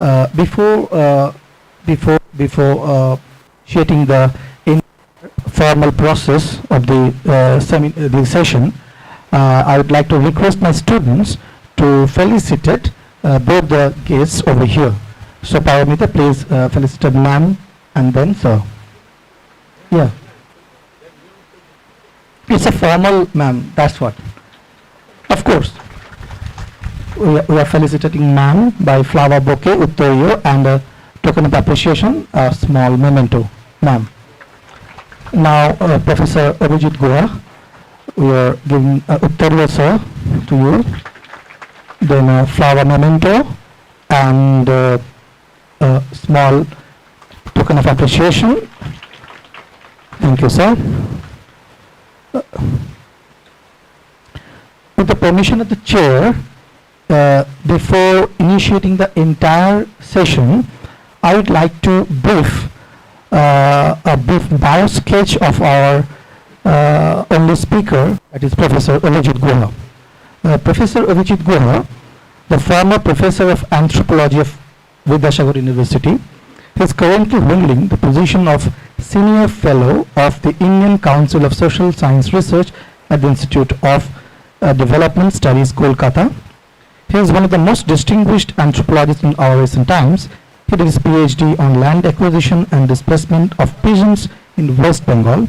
Before initiating the formal process of the session, I would like to request my students to felicitate both the guests over here. So Paramita, please felicitate ma'am and then sir. Yeah. It's a formal ma'am, that's what. Of course. We are felicitating ma'am by flower bouquet, uttoryo, and a token of appreciation, a small memento, ma'am. Now, Professor Abhijit Guha, we are giving uttoryo, sir, to you. Then a flower memento and a small token of appreciation. Thank you, sir. With the permission of the chair, before initiating the entire session, I would like to brief a brief bio sketch of our only speaker, that is Professor Abhijit Guha. Professor Abhijit Guha, the former professor of anthropology of Vidyasagar University, is currently holding the position of senior fellow of the Indian Council of Social Science Research at the Institute of Development Studies, Kolkata. He is one of the most distinguished anthropologists in our recent times. He did his PhD on land acquisition and displacement of peasants in West Bengal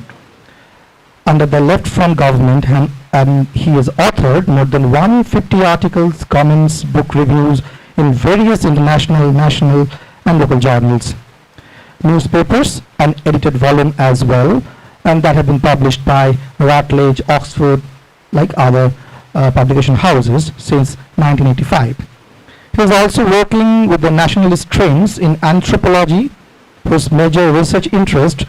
under the Left Front government, and he has authored more than 150 articles, comments, book reviews in various international, national and local journals, newspapers, and edited volume as well, and that have been published by Routledge, Oxford, like other publication houses since 1985. He is also working with the nationalist trends in anthropology, whose major research interest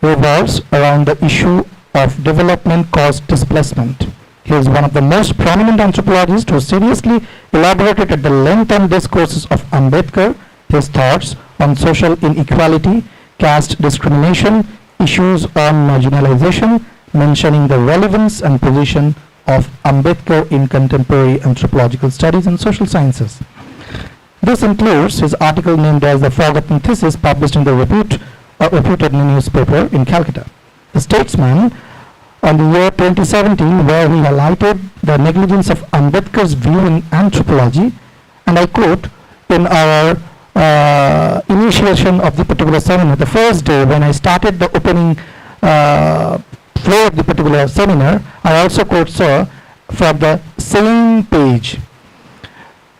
revolves around the issue of development-caused displacement. He is one of the most prominent anthropologists who seriously elaborated at the length and discourses of Ambedkar his thoughts on social inequality, caste discrimination, issues on marginalization, mentioning the relevance and position of Ambedkar in contemporary anthropological studies and social sciences. This includes his article named as The Forgotten Thesis, published in the reputed newspaper in Calcutta. The Statesman, on the year 2017, where he highlighted the negligence of Ambedkar's view in anthropology, and I quote, in our initiation of the particular seminar, the first day when I started the opening floor of the particular seminar, I also quote, sir, from the same page.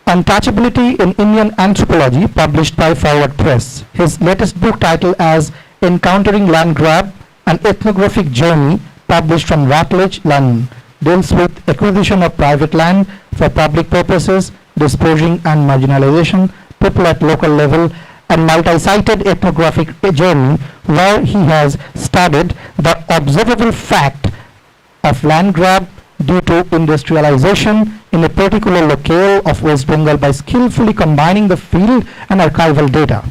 Untouchability in Indian Anthropology, published by Forward Press. His latest book, titled as Encountering Land Grab, an Ethnographic Journey, published from Routledge, London, deals with acquisition of private land for public purposes, disposing and marginalization, people at local level, and multi-sited ethnographic journey, where he has studied the observable fact of land grab due to industrialization in a particular locale of West Bengal by skillfully combining the field and archival data.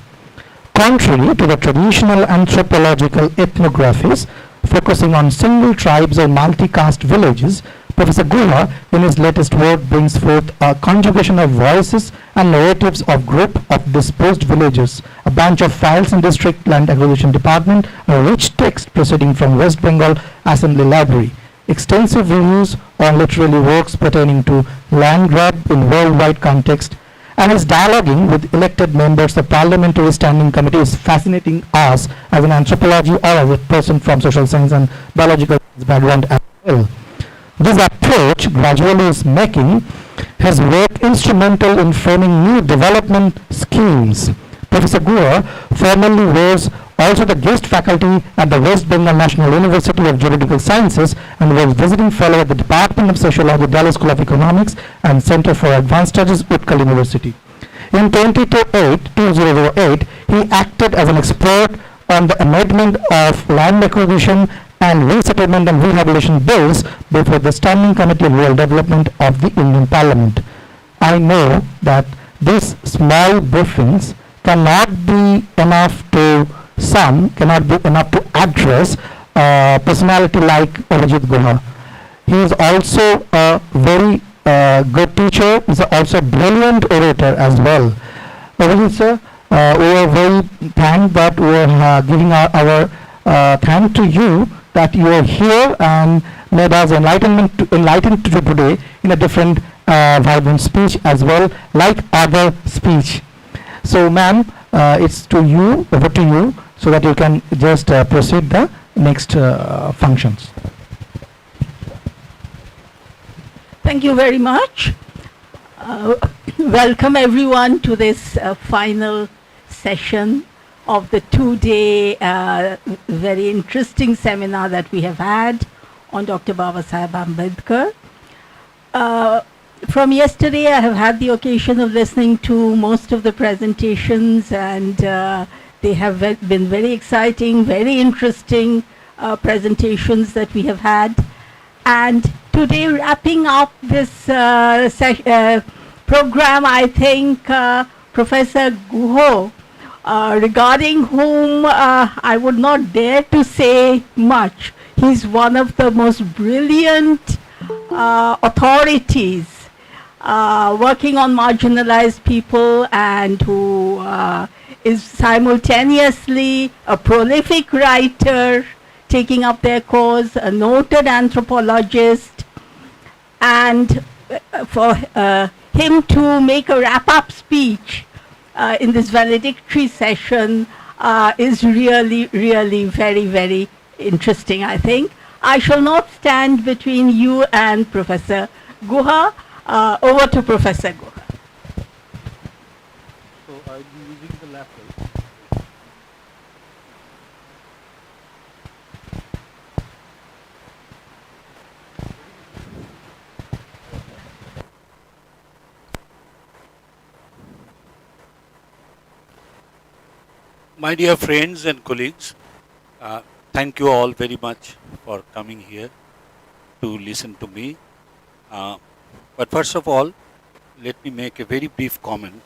Contrary to the traditional anthropological ethnographies focusing on single tribes or multi-caste villages, Professor Guha, in his latest work, brings forth a conjugation of voices and narratives of group of disposed villagers, a bunch of files in District Land Acquisition Department, a rich text proceeding from West Bengal Assembly Library, extensive reviews on literary works pertaining to land grab in worldwide context, and his dialoguing with elected members of Parliamentary Standing Committee is fascinating us as an anthropology or as a person from social science and biological background as well. This approach gradually is making his work instrumental in framing new development schemes. Professor Guha formerly was also the guest faculty at the West Bengal National University of Juridical Sciences and was visiting fellow at the Department of Sociology, Delhi School of Economics and Center for Advanced Studies, Utkal University. In 2008, he acted as an expert on the amendment of land acquisition and resettlement and rehabilitation bills before the Standing Committee of Rural Development of the Indian Parliament. I know that these small briefings cannot be enough to address a personality like Abhijit Guha. He is also a very good teacher. He is also a brilliant orator as well. Sir, we are very thanked that we are giving our thank to you that you are here and made us enlightened to today in a different vibrant speech as well, like other speech. So, ma'am, it's to you, over to you, so that you can just proceed the next functions. Thank you very much. Welcome everyone to this final session of the two-day very interesting seminar that we have had on Dr. Babasaheb Ambedkar. From yesterday, I have had the occasion of listening to most of the presentations, and they have been very exciting, very interesting presentations that we have had. And today, wrapping up this program, I think Professor Guho, regarding whom I would not dare to say much. He's one of the most brilliant authorities working on marginalized people, and who is simultaneously a prolific writer, taking up their cause, a noted anthropologist, and for him to make a wrap-up speech in this valedictory session is really, really very, very interesting, I think. I shall not stand between you and Professor Guha. Over to Professor Guha. So I'll be using the laptop. My dear friends and colleagues, thank you all very much for coming here to listen to me. But first of all, let me make a very brief comment.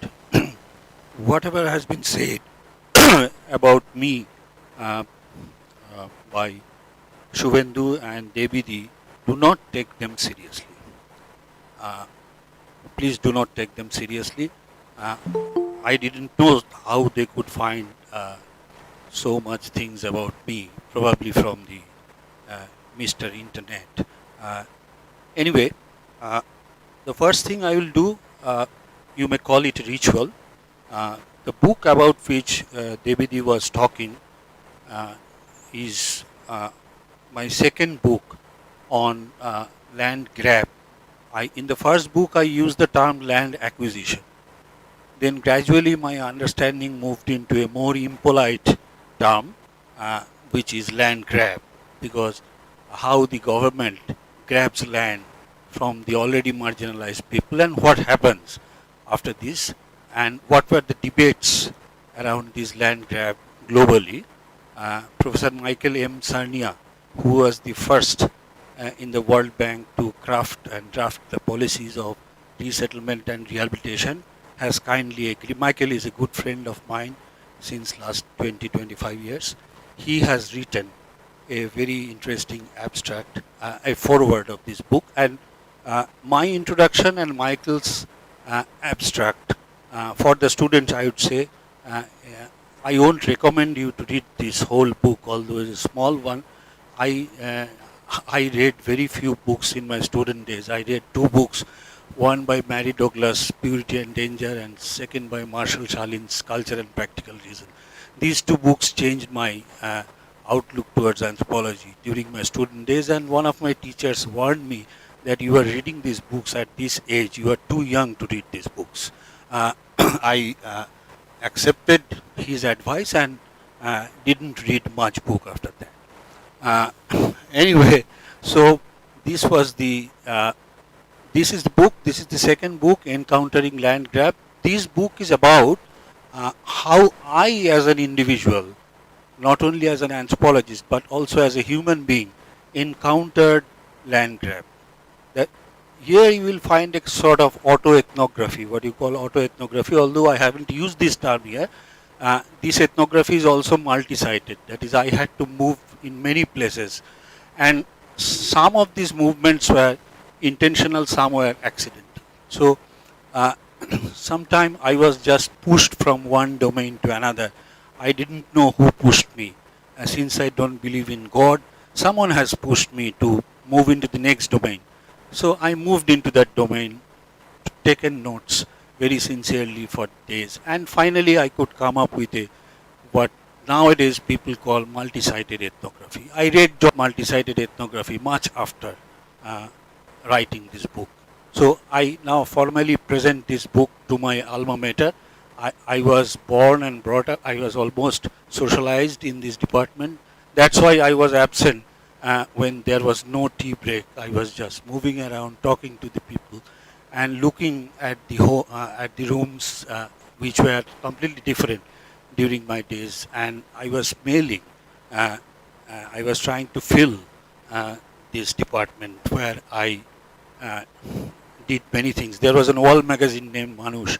Whatever has been said about me by Shuvendu and Devidi, do not take them seriously. Please do not take them seriously. I didn't know how they could find so much things about me, probably from the Mr. Internet. Anyway, the first thing I will do, you may call it a ritual. The book about which Devidi was talking is my second book on land grab. In the first book I used the term land acquisition. Then gradually my understanding moved into a more impolite term, which is land grab, because how the government grabs land from the already marginalized people and what happens after this, and what were the debates around this land grab globally. Professor Michael M. Sarnia, who was the first in the World Bank to craft and draft the policies of resettlement and rehabilitation, has kindly agreed. Michael is a good friend of mine since last 20-25 years. He has written a very interesting abstract, a foreword of this book, and my introduction and Michael's abstract for the students, I would say, I won't recommend you to read this whole book, although it's a small one. I read very few books in my student days. I read two books, one by Mary Douglas, Purity and Danger, and second by Marshall Shalin's Culture and Practical Reason. These two books changed my outlook towards anthropology during my student days, and one of my teachers warned me that you are reading these books at this age, you are too young to read these books. I accepted his advice and didn't read much book after that. Anyway, so this was the this is the book. This is the second book, Encountering Land Grab. This book is about how I, as an individual, not only as an anthropologist but also as a human being, encountered land grab. That here you will find a sort of autoethnography, what you call autoethnography, although I haven't used this term here. This ethnography is also multi-sided. That is, I had to move in many places, and some of these movements were intentional, some were accidental. So sometime I was just pushed from one domain to another. I didn't know who pushed me. Since I don't believe in God, someone has pushed me to move into the next domain. So I moved into that domain, taken notes very sincerely for days, and finally I could come up with a what nowadays people call multi-sited ethnography. I read multi-sited ethnography much after uh, writing this book. So I now formally present this book to my alma mater. I was born and brought up, I was almost socialized in this department. That's why I was absent when there was no tea break. I was just moving around, talking to the people, and looking at the rooms which were completely different during my days. And I was mailing. I was trying to fill this department where I did many things. There was an old magazine named Manush,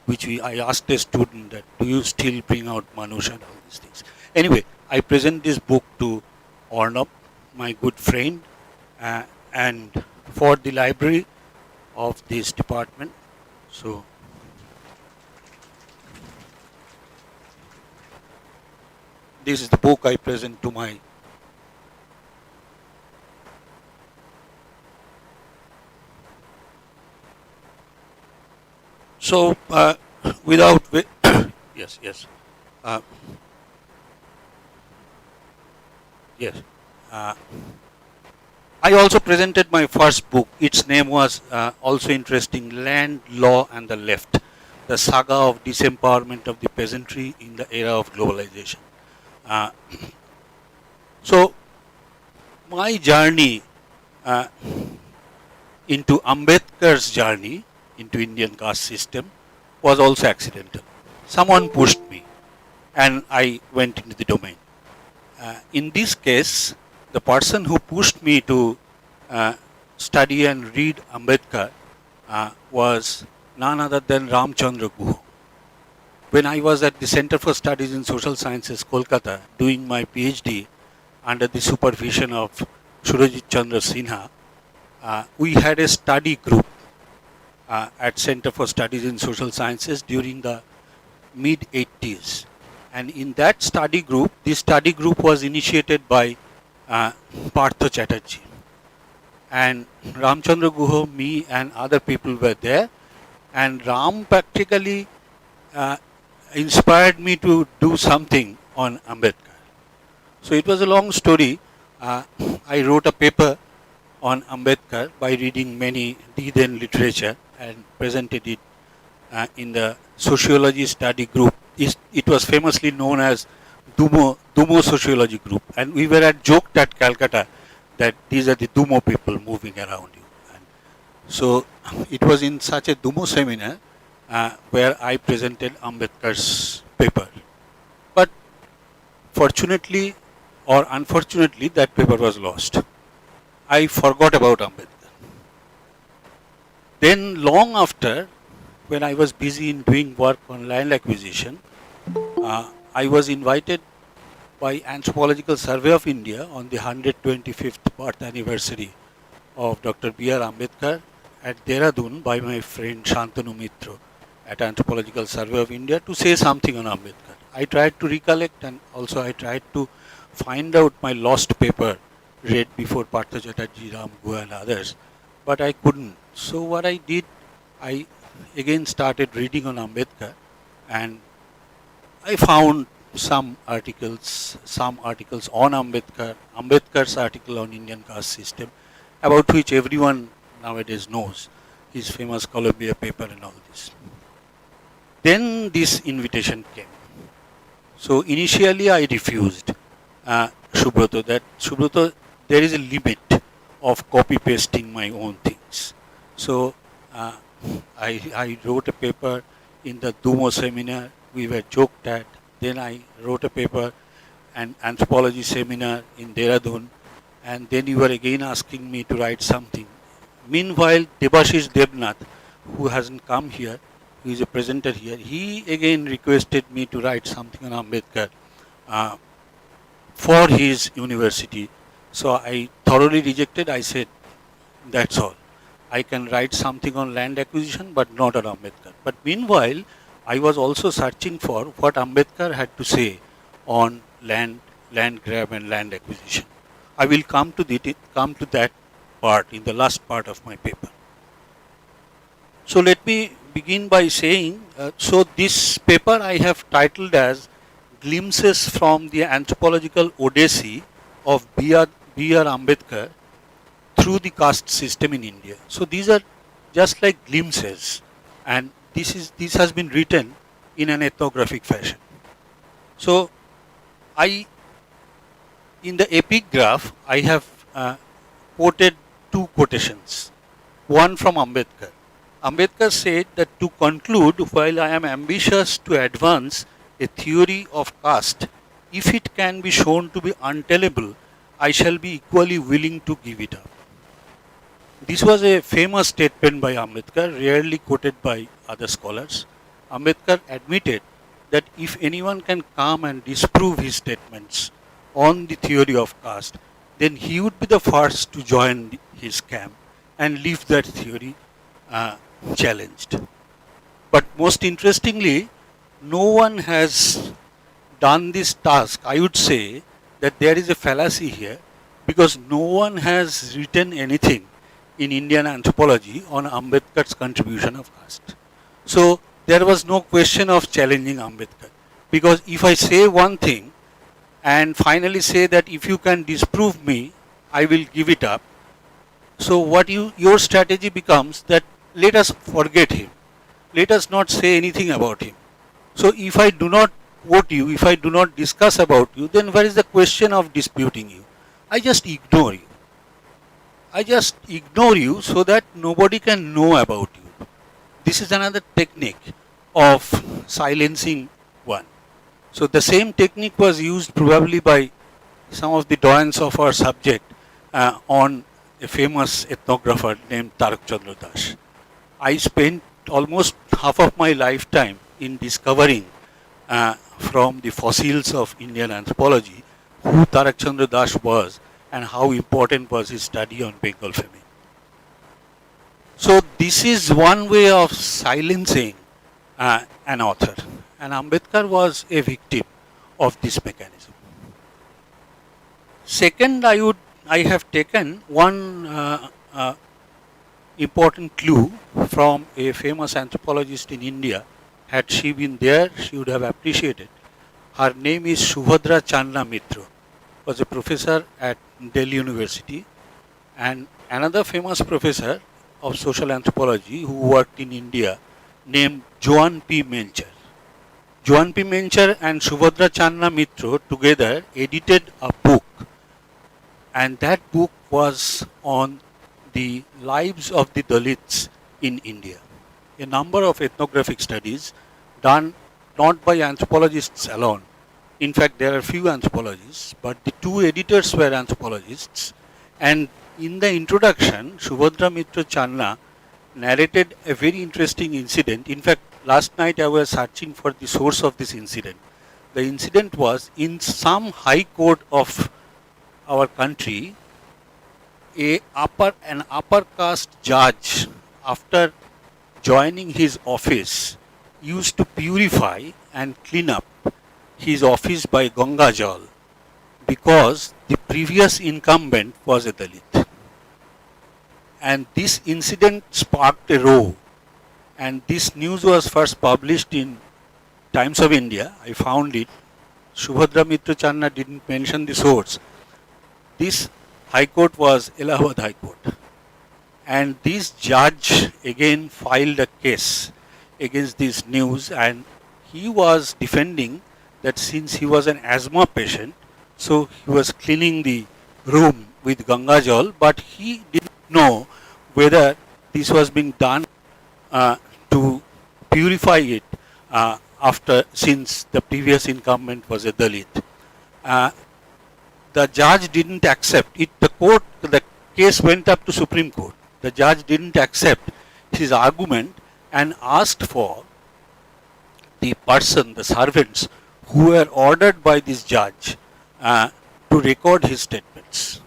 which I asked a student that, do you still bring out Manush and all these things. Anyway, I present this book to Ornab, my good friend, and for the library of this department. So this is the book I present to my so without yes, yes, yes. I also presented my first book. Its name was also interesting, Land, Law and the Left, the saga of disempowerment of the peasantry in the era of globalization. Uh, so my journey into Ambedkar's journey into Indian caste system was also accidental. Someone pushed me and I went into the domain. In this case, the person who pushed me to study and read Ambedkar was none other than Ramchandra Guha. When I was at the Center for Studies in Social Sciences, Kolkata, doing my PhD under the supervision of Surajit Chandra Sinha, we had a study group at Center for Studies in Social Sciences during the mid-80s. And in that study group, this study group was initiated by Partha Chatterjee. And Ramchandra Guha, me and other people were there. And Ram practically inspired me to do something on Ambedkar. So it was a long story. I wrote a paper on Ambedkar by reading many then literature and presented it in the sociology study group. It was famously known as Dumo Sociology Group. And we were joked at Calcutta that these are the Dumo people moving around you. And so it was in such a Dumo seminar where I presented Ambedkar's paper. But fortunately or unfortunately, that paper was lost. I forgot about Ambedkar. Then long after, when I was busy in doing work on land acquisition, I was invited by Anthropological Survey of India on the 125th birth anniversary of Dr. B.R. Ambedkar at Dehradun by my friend Shantanu Mitra at Anthropological Survey of India to say something on Ambedkar. I tried to recollect and also I tried to find out my lost paper read before Partha Chatterjee, Ram Guha and others, but I couldn't. So what I did, I again started reading on Ambedkar and I found some articles on Ambedkar, Ambedkar's article on Indian caste system, about which everyone nowadays knows, his famous Columbia paper and all this. Then this invitation came. So initially I refused Subrata, there is a limit of copy pasting my own things. So I wrote a paper in the Dumo seminar, we were joked at. Then I wrote a paper, an anthropology seminar in Dehradun, and then you were again asking me to write something. Meanwhile, Debashish Devnath, who hasn't come here, who is a presenter here, he again requested me to write something on Ambedkar for his university. So I thoroughly rejected. I said, that's all. I can write something on land acquisition, but not on Ambedkar. But meanwhile, I was also searching for what Ambedkar had to say on land grab and land acquisition. I will come to that part in the last part of my paper. So let me begin by saying, so this paper I have titled as Glimpses from the Anthropological Odyssey of B.R. Ambedkar through the caste system in India. So these are just like glimpses, and this has been written in an ethnographic fashion. So in the epigraph, I have quoted two quotations, one from Ambedkar. Ambedkar said that to conclude, while I am ambitious to advance a theory of caste, if it can be shown to be untenable, I shall be equally willing to give it up. This was a famous statement by Ambedkar, rarely quoted by other scholars. Ambedkar admitted that if anyone can come and disprove his statements on the theory of caste, then he would be the first to join his camp and leave that theory challenged. But most interestingly, no one has done this task. I would say that there is a fallacy here, because no one has written anything in Indian anthropology on Ambedkar's contribution of caste. So there was no question of challenging Ambedkar, because if I say one thing and finally say that if you can disprove me, I will give it up. So what your strategy becomes that let us forget him. Let us not say anything about him. So if I do not quote you, if I do not discuss about you, then where is the question of disputing you? I just ignore you. I just ignore you so that nobody can know about you. This is another technique of silencing one. So the same technique was used probably by some of the doyens of our subject on a famous ethnographer named Tarak Chandra Das. I spent almost half of my lifetime in discovering from the fossils of Indian anthropology who Tarak Chandra Das was and how important was his study on Bengal famine. So this is one way of silencing an author, and Ambedkar was a victim of this mechanism. Second, I have taken one important clue from a famous anthropologist in India. Had she been there, she would have appreciated. Her name is Subhadra Channa Mitra, was a professor at Delhi University, and another famous professor of social anthropology who worked in India named Joan P. Mencher. Joan P. Mencher and Subhadra Channa Mitra together edited a book, and that book was on the lives of the Dalits in India. A number of ethnographic studies done not by anthropologists alone. In fact, there are few anthropologists, but the two editors were anthropologists. And in the introduction, Subhadra Mitra Channa narrated a very interesting incident. In fact, last night I was searching for the source of this incident. The incident was in some high court of our country, an upper caste judge, after joining his office, used to purify and clean up his office by Ganga Jal, because the previous incumbent was a Dalit. And this incident sparked a row, and this news was first published in Times of India. I found it. Subhadra Mitra Channa didn't mention the source. This High Court was Allahabad High Court. And this judge again filed a case against this news, and he was defending that since he was an asthma patient, so he was cleaning the room with Ganga Jal, but he didn't know whether this was being done to purify it since the previous incumbent was a Dalit. The judge didn't accept it. The case went up to Supreme Court. The judge didn't accept his argument and asked for the servants who were ordered by this judge to record his statements.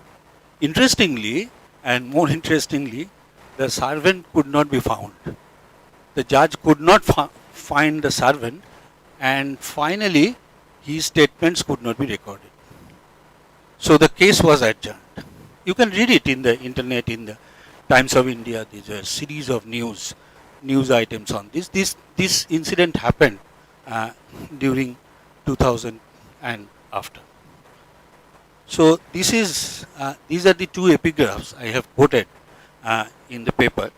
Interestingly, and more interestingly, the servant could not be found. The judge could not find the servant, and finally his statements could not be recorded. So the case was adjourned. You can read it in the internet, in the Times of India. There's a series of news items on this. This incident happened during 2000 and after. So these are the two epigraphs I have quoted in the paper,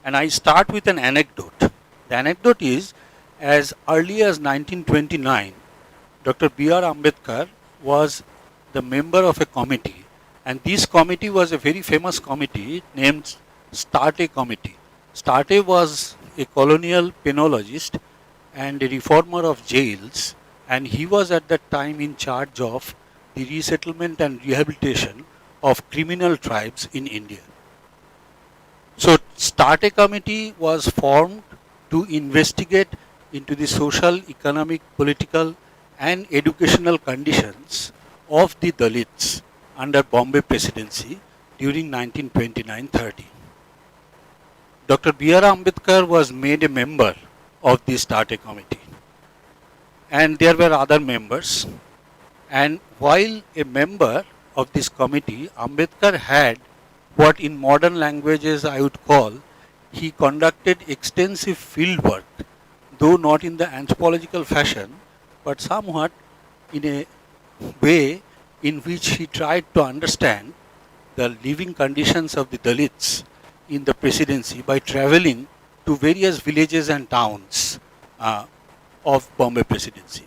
and I start with an anecdote. The anecdote is, as early as 1929, Dr. B.R. Ambedkar was the member of a committee, and this committee was a very famous committee named Starte Committee. Starte was a colonial penologist and a reformer of jails, and he was at that time in charge of the resettlement and rehabilitation of criminal tribes in India. So Starte Committee was formed to investigate into the social, economic, political and educational conditions of the Dalits under Bombay Presidency during 1929-30. Dr. B.R. Ambedkar was made a member of the Starte Committee, and there were other members. And while a member of this committee, Ambedkar had what in modern languages I would call, he conducted extensive field work, though not in the anthropological fashion, but somewhat in a way in which he tried to understand the living conditions of the Dalits in the presidency by traveling to various villages and towns of Bombay Presidency.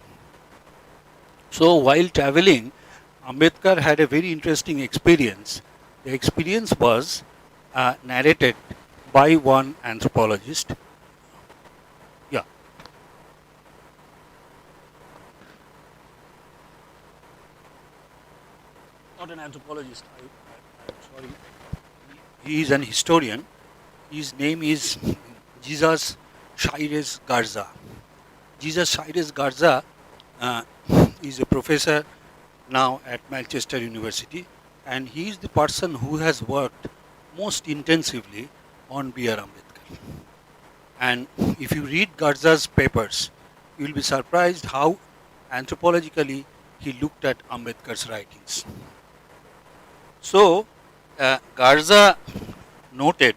So while traveling, Ambedkar had a very interesting experience. The experience was narrated by one anthropologist. Yeah. Not an anthropologist, I'm sorry. He is an historian. His name is Jesus Shaires Garza. Jesus Shaires Garza is a professor now at Manchester University, and he is the person who has worked most intensively on B.R. Ambedkar. And if you read Garza's papers, you will be surprised how anthropologically he looked at Ambedkar's writings. So Garza noted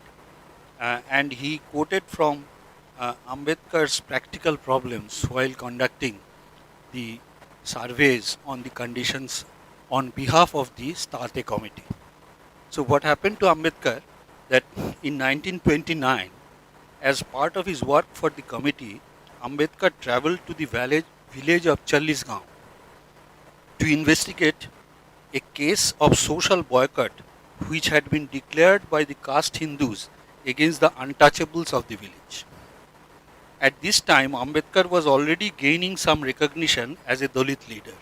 and he quoted from Ambedkar's practical problems while conducting the surveys on the conditions on behalf of the Starte Committee. So what happened to Ambedkar, that in 1929, as part of his work for the committee, Ambedkar travelled to the village of Challisgaon to investigate a case of social boycott which had been declared by the caste Hindus against the untouchables of the village. At this time, Ambedkar was already gaining some recognition as a Dalit leader,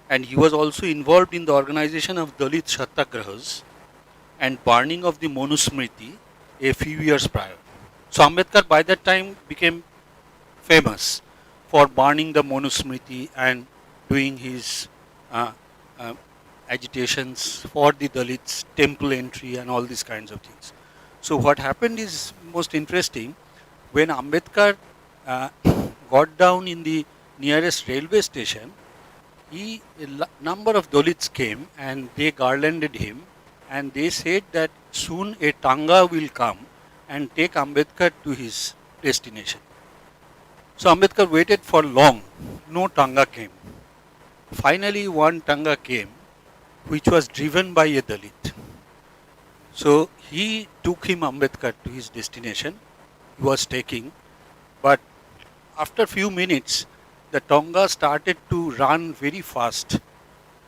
and he was also involved in the organization of Dalit Satyagrahas and burning of the Manusmriti a few years prior. So Ambedkar by that time became famous for burning the Manusmriti and doing his agitations for the Dalits, temple entry and all these kinds of things. So what happened is most interesting. When Ambedkar got down in the nearest railway station, a number of Dalits came and they garlanded him, and they said that soon a Tanga will come and take Ambedkar to his destination. So Ambedkar waited for long, no Tanga came. Finally one Tanga came, which was driven by a Dalit. So he took him, Ambedkar, to his destination. He was taking, but after few minutes the Tonga started to run very fast,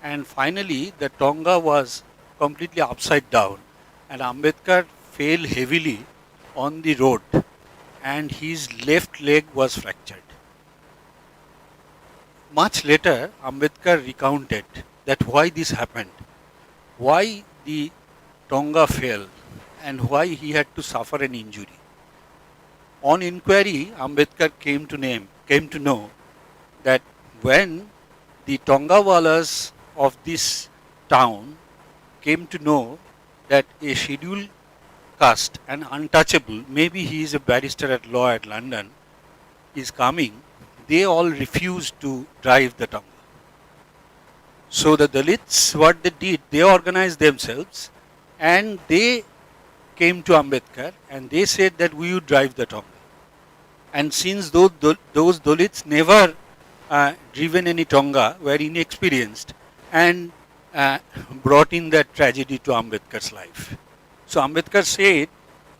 and finally the Tonga was completely upside down and Ambedkar fell heavily on the road and his left leg was fractured. Much later Ambedkar recounted that why this happened, why the Tonga fell and why he had to suffer an injury. On inquiry, Ambedkar came to know that when the Tongawalas of this town came to know that a scheduled caste, an untouchable, maybe he is a barrister at law at London, is coming, they all refused to drive the Tonga. So the Dalits, what they did, they organized themselves and they came to Ambedkar and they said that we would drive the Tonga. And since those Dalits never driven any Tonga, were inexperienced and brought in that tragedy to Ambedkar's life. So Ambedkar said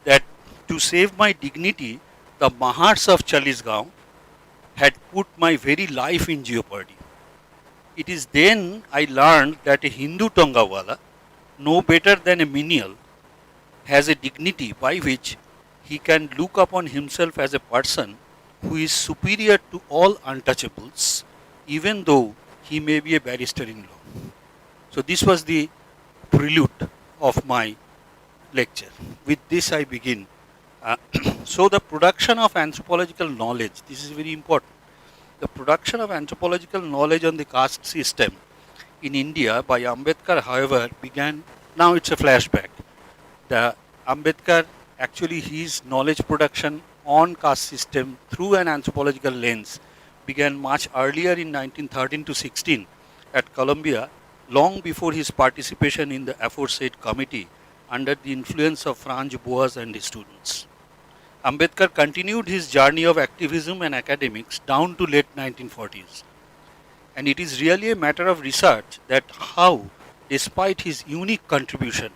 that to save my dignity, the Mahars of Chalisgaon had put my very life in jeopardy. It is then I learned that a Hindu Tongawala, no better than a menial, has a dignity by which he can look upon himself as a person who is superior to all untouchables, even though he may be a barrister in law. So this was the prelude of my lecture. With this I begin. So the production of anthropological knowledge, this is very important. The production of anthropological knowledge on the caste system in India by Ambedkar, however, began, now it's a flashback. The Ambedkar, actually his knowledge production on caste system through an anthropological lens began much earlier in 1913 to 16 at Columbia, long before his participation in the aforesaid committee under the influence of Franz Boas and his students. Ambedkar continued his journey of activism and academics down to late 1940s. And it is really a matter of research that how, despite his unique contribution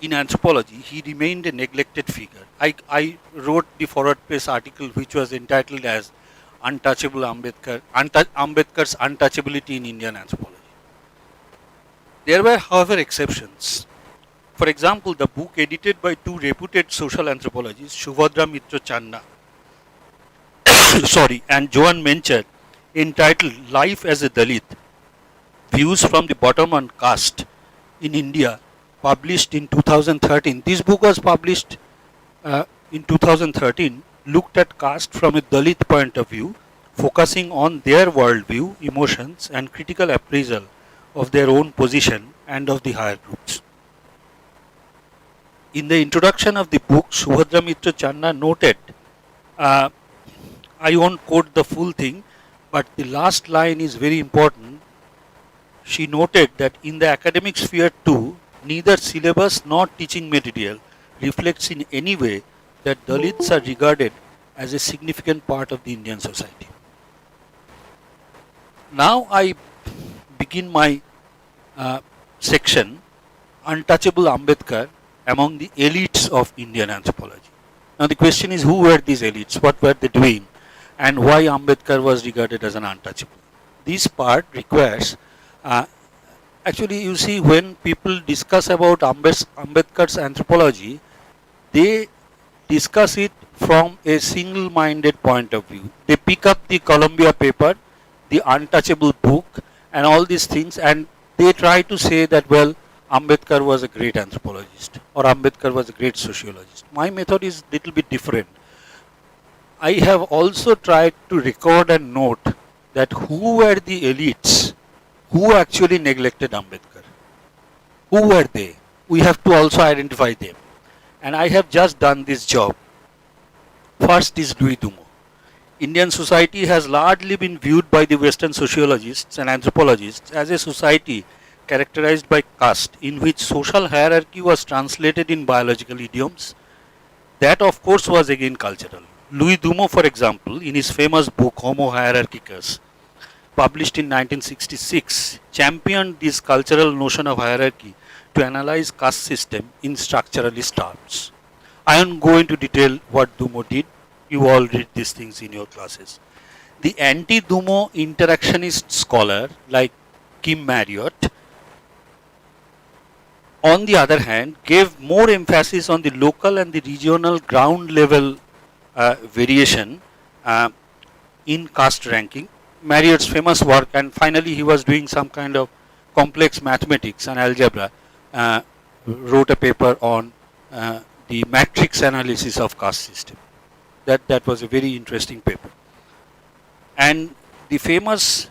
in anthropology, he remained a neglected figure. I wrote the forward page article which was entitled as Untouchable Ambedkar, Ambedkar's Untouchability in Indian Anthropology. There were, however, exceptions. For example, the book edited by two reputed social anthropologists, Subhadra Mitra Channa and Joan Mencher, entitled Life as a Dalit, Views from the Bottom on Caste in India, published in 2013. This book was published in 2013, looked at caste from a Dalit point of view, focusing on their worldview, emotions and critical appraisal of their own position and of the higher groups. In the introduction of the book, Subhadra Mitra Channa noted, I won't quote the full thing, but the last line is very important. She noted that in the academic sphere too, neither syllabus nor teaching material reflects in any way that Dalits are regarded as a significant part of the Indian society. Now I begin my section, Untouchable Ambedkar among the elites of Indian anthropology. Now the question is, who were these elites, what were they doing, and why Ambedkar was regarded as an untouchable. This part requires, actually you see, when people discuss about Ambedkar's anthropology, they discuss it from a single-minded point of view. They pick up the Columbia paper, the Untouchable book and all these things, and they try to say that, well, Ambedkar was a great anthropologist or Ambedkar was a great sociologist. My method is little bit different. I have also tried to record and note that who were the elites who actually neglected Ambedkar. Who were they? We have to also identify them. And I have just done this job. First is Louis Dumont. Indian society has largely been viewed by the Western sociologists and anthropologists as a society characterized by caste, in which social hierarchy was translated in biological idioms. That, of course, was again cultural. Louis Dumont, for example, in his famous book Homo Hierarchicus, published in 1966, championed this cultural notion of hierarchy to analyze caste system in structuralist terms. I won't go into detail what Dumont did. You all read these things in your classes. The anti-Dumont interactionist scholar like Kim Marriott, on the other hand, gave more emphasis on the local and the regional ground level variation in caste ranking. Marriott's famous work, and finally he was doing some kind of complex mathematics and algebra, wrote a paper on the matrix analysis of caste system. That was a very interesting paper. And the famous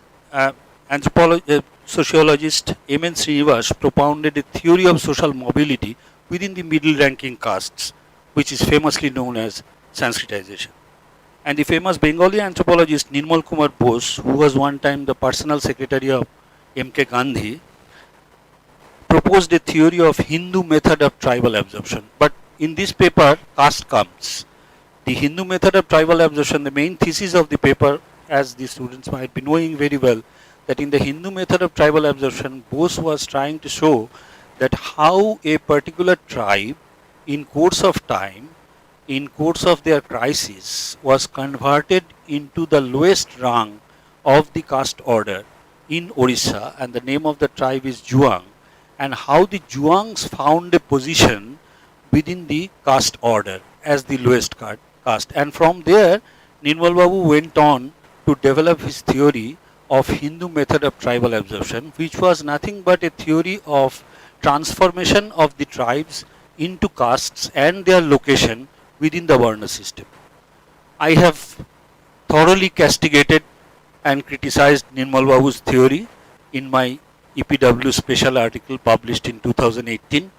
sociologist M.N. Srinivas propounded a theory of social mobility within the middle ranking castes, which is famously known as Sanskritization. And the famous Bengali anthropologist Nirmal Kumar Bose, who was one time the personal secretary of M.K. Gandhi, proposed a theory of Hindu method of tribal absorption. But in this paper, caste comes. The Hindu method of tribal absorption, the main thesis of the paper, as the students might be knowing very well, that in the Hindu method of tribal absorption, Bose was trying to show that how a particular tribe, in course of time, in course of their crisis, was converted into the lowest rung of the caste order in Orissa, and the name of the tribe is Juang, and how the Juangs found a position within the caste order as the lowest caste. And from there, Nirmal Babu went on to develop his theory of Hindu method of tribal absorption, which was nothing but a theory of transformation of the tribes into castes and their location within the Varna system. I have thoroughly castigated and criticized Nirmal Babu's theory in my EPW special article published in 2018.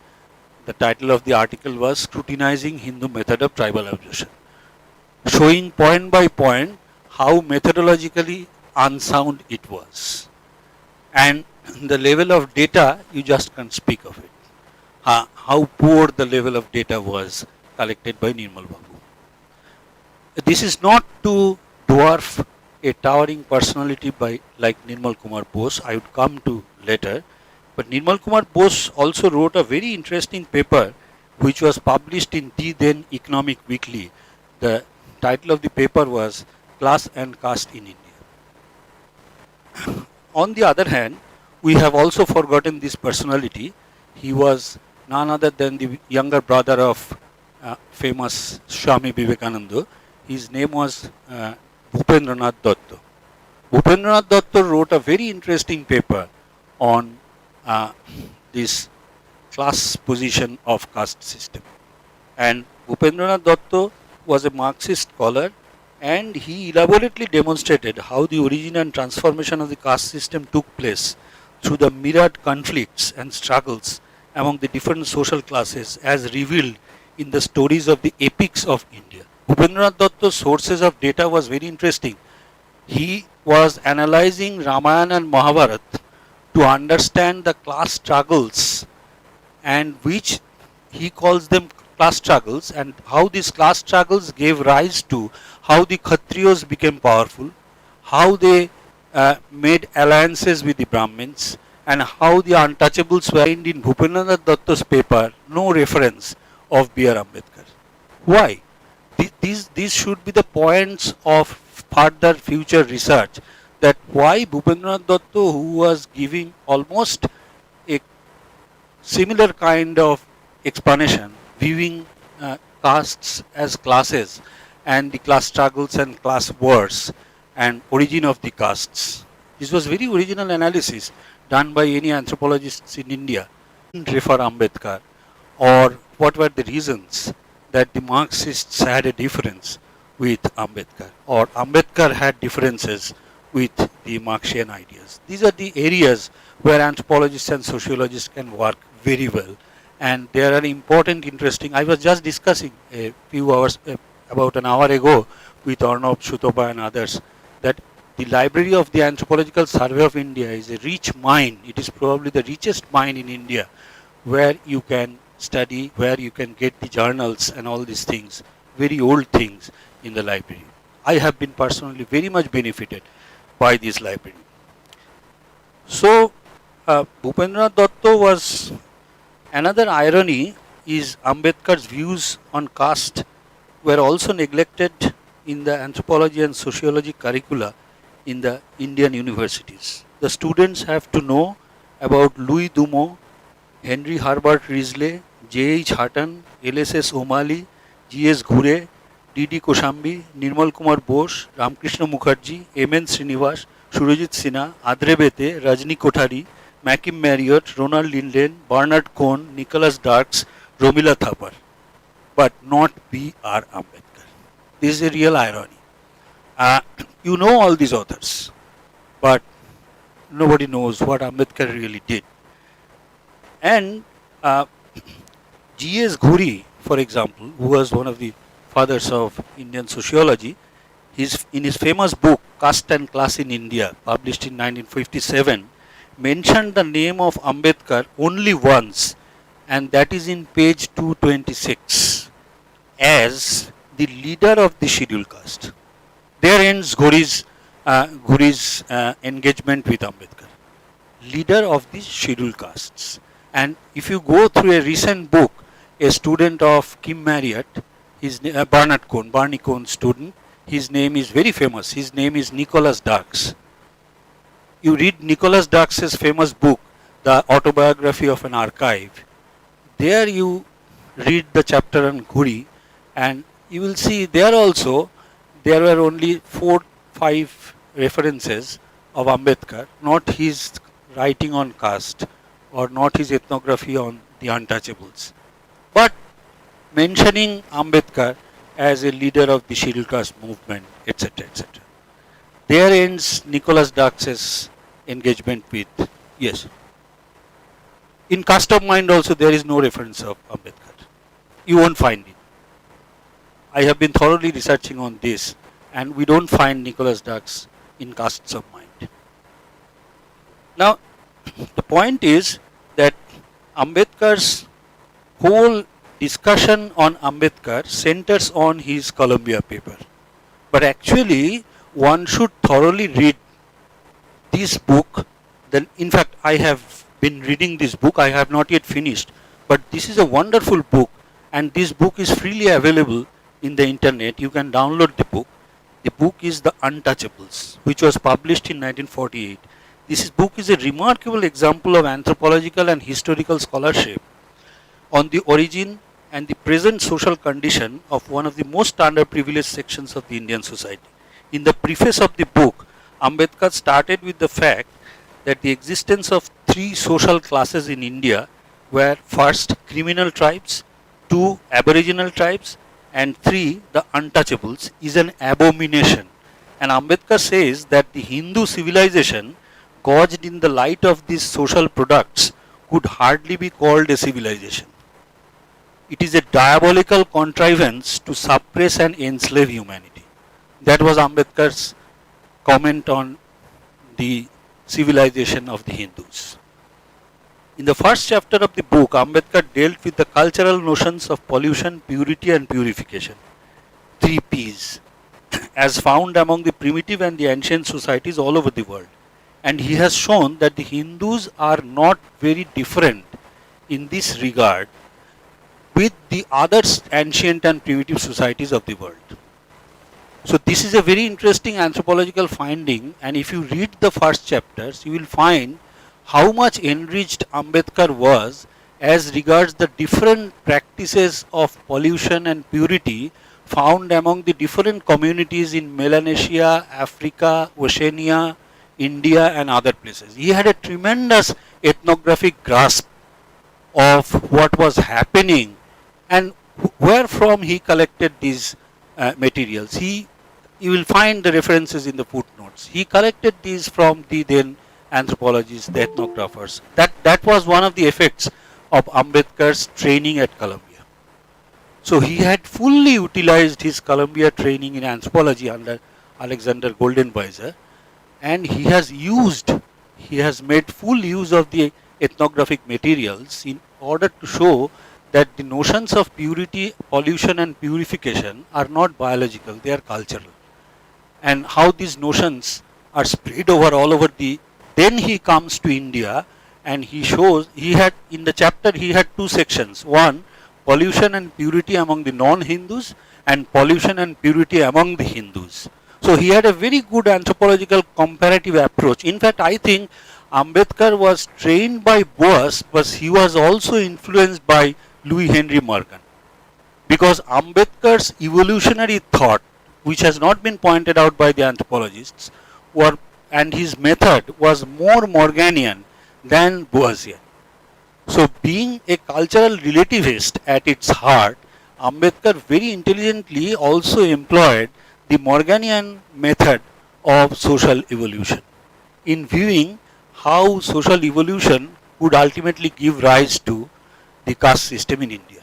The title of the article was Scrutinizing Hindu Method of Tribal Absorption, showing point by point how methodologically unsound it was. And the level of data, you just can't speak of it. How poor the level of data was collected by Nirmal Babu. This is not to dwarf a towering personality like Nirmal Kumar Bose, I would come to later. But Nirmal Kumar Bose also wrote a very interesting paper which was published in the then Economic Weekly. The title of the paper was Class and Caste in India. On the other hand, we have also forgotten this personality. He was none other than the younger brother of famous Swami Vivekananda. His name was Bhupendranath Datta. Bhupendranath Datta wrote a very interesting paper on this class position of caste system. And Bhupendranath Datta was a Marxist scholar, and he elaborately demonstrated how the origin and transformation of the caste system took place through the myriad conflicts and struggles among the different social classes as revealed in the stories of the epics of India. Bhupendranath Datta's sources of data was very interesting. He was analyzing Ramayana and Mahabharata to understand the class struggles, and which he calls them class struggles, and how these class struggles gave rise to how the Kshatriyas became powerful, how they made alliances with the Brahmins, and how the Untouchables were in Bhupendranath Datta's paper, no reference of B.R. Ambedkar. Why? These should be the points of further future research, that why Bhupendranath Datta, who was giving almost a similar kind of explanation, viewing castes as classes and the class struggles and class wars and origin of the castes. This was very original analysis done by any anthropologists in India. Didn't refer Ambedkar, or what were the reasons that the Marxists had a difference with Ambedkar, or Ambedkar had differences with the Marxian ideas. These are the areas where anthropologists and sociologists can work very well, and there are important, interesting. I was just discussing a few hours, about an hour ago, with Arnab Shutopa and others, that the Library of the Anthropological Survey of India is a rich mine. It is probably the richest mine in India, where you can study, where you can get the journals and all these things, very old things in the library. I have been personally very much benefited by this library. So, Bhupendranath Datta was, another irony is Ambedkar's views on caste were also neglected in the anthropology and sociology curricula in the Indian universities. The students have to know about Louis Dumont, Henry Herbert Risley, J.H. Hutton, L.S.S. O'Malley, G.S. Ghure, D.D. Koshambi, Nirmal Kumar Bose, Ramkrishna Mukherjee, M.N. Srinivas, Surajit Sinha, Adre Bete, Rajni Kothari, Makim Marriott, Ronald Linden, Bernard Cohn, Nicholas Darks, Romila Thapar, but not B.R. Ambedkar. This is a real irony. You know all these authors, but nobody knows what Ambedkar really did. And G.S. Ghuri, for example, who was one of the fathers of Indian sociology, in his famous book Caste and Class in India, published in 1957, mentioned the name of Ambedkar only once, and that is in page 226, as the leader of the scheduled caste. There ends Ghuri's engagement with Ambedkar, leader of the scheduled castes. And if you go through a recent book, a student of Kim Marriott, Barney Cohn's student, his name is very famous. His name is Nicholas Darks. You read Nicholas Darks' famous book, The Autobiography of an Archive. There you read the chapter on Ghuri, and you will see there also there were only 4-5 references of Ambedkar, not his writing on caste or not his ethnography on the Untouchables, but mentioning Ambedkar as a leader of the scheduled caste movement, etc., etc. There ends Nicholas Darks' engagement with, yes. In Caste of Mind also there is no reference of Ambedkar. You won't find it. I have been thoroughly researching on this, and we don't find Nicholas Darks in Castes of Mind. Now, the point is that Ambedkar's whole discussion on Ambedkar centers on his Columbia paper. But actually, one should thoroughly read this book. Then, in fact, I have been reading this book. I have not yet finished. But this is a wonderful book, and this book is freely available in the internet. You can download the book. The book is The Untouchables, which was published in 1948. This book is a remarkable example of anthropological and historical scholarship on the origin and the present social condition of one of the most underprivileged sections of the Indian society. In the preface of the book, Ambedkar started with the fact that the existence of 3 social classes in India were first criminal tribes, 2 aboriginal tribes, and 3 the untouchables is an abomination. And Ambedkar says that the Hindu civilization gauged in the light of these social products could hardly be called a civilization. It is a diabolical contrivance to suppress and enslave humanity. That was Ambedkar's comment on the civilization of the Hindus. In the first chapter of the book, Ambedkar dealt with the cultural notions of pollution, purity and purification, 3 P's, as found among the primitive and the ancient societies all over the world. And he has shown that the Hindus are not very different in this regard with the other ancient and primitive societies of the world. So this is a very interesting anthropological finding, and if you read the first chapters, you will find how much enriched Ambedkar was as regards the different practices of pollution and purity found among the different communities in Melanesia, Africa, Oceania, India and other places. He had a tremendous ethnographic grasp of what was happening and where from he collected these materials. You will find the references in the footnotes. He collected these from the then anthropologists, the ethnographers. That was one of the effects of Ambedkar's training at Columbia. So he had fully utilized his Columbia training in anthropology under Alexander Goldenweiser, and he has made full use of the ethnographic materials in order to show that the notions of purity, pollution and purification are not biological, they are cultural. And how these notions are spread all over the. Then he comes to India and he shows, in the chapter he had 2 sections. One, pollution and purity among the non-Hindus, and pollution and purity among the Hindus. So he had a very good anthropological comparative approach. In fact, I think Ambedkar was trained by Boas, but he was also influenced by Louis Henry Morgan. Because Ambedkar's evolutionary thought, which has not been pointed out by the anthropologists, and his method was more Morganian than Boasian. So being a cultural relativist at its heart, Ambedkar very intelligently also employed the Morganian method of social evolution in viewing how social evolution would ultimately give rise to the caste system in India.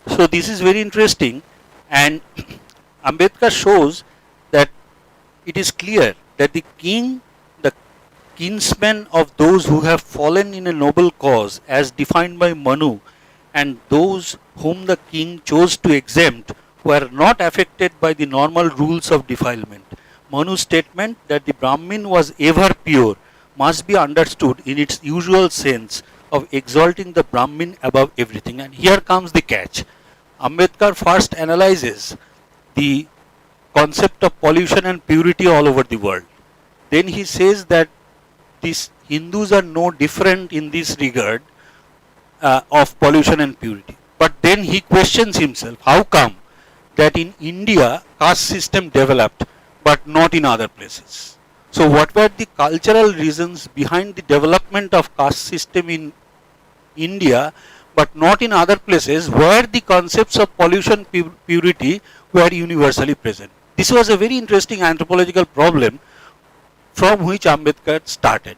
So this is very interesting, and Ambedkar shows that it is clear that the king, the kinsmen of those who have fallen in a noble cause as defined by Manu, and those whom the king chose to exempt were not affected by the normal rules of defilement. Manu's statement that the Brahmin was ever pure must be understood in its usual sense of exalting the Brahmin above everything. And here comes the catch. Ambedkar first analyzes the concept of pollution and purity all over the world. Then he says that these Hindus are no different in this regard of pollution and purity. But then he questions himself, how come that in India caste system developed but not in other places? So what were the cultural reasons behind the development of caste system in India but not in other places where the concepts of pollution purity were universally present? This was a very interesting anthropological problem from which Ambedkar started.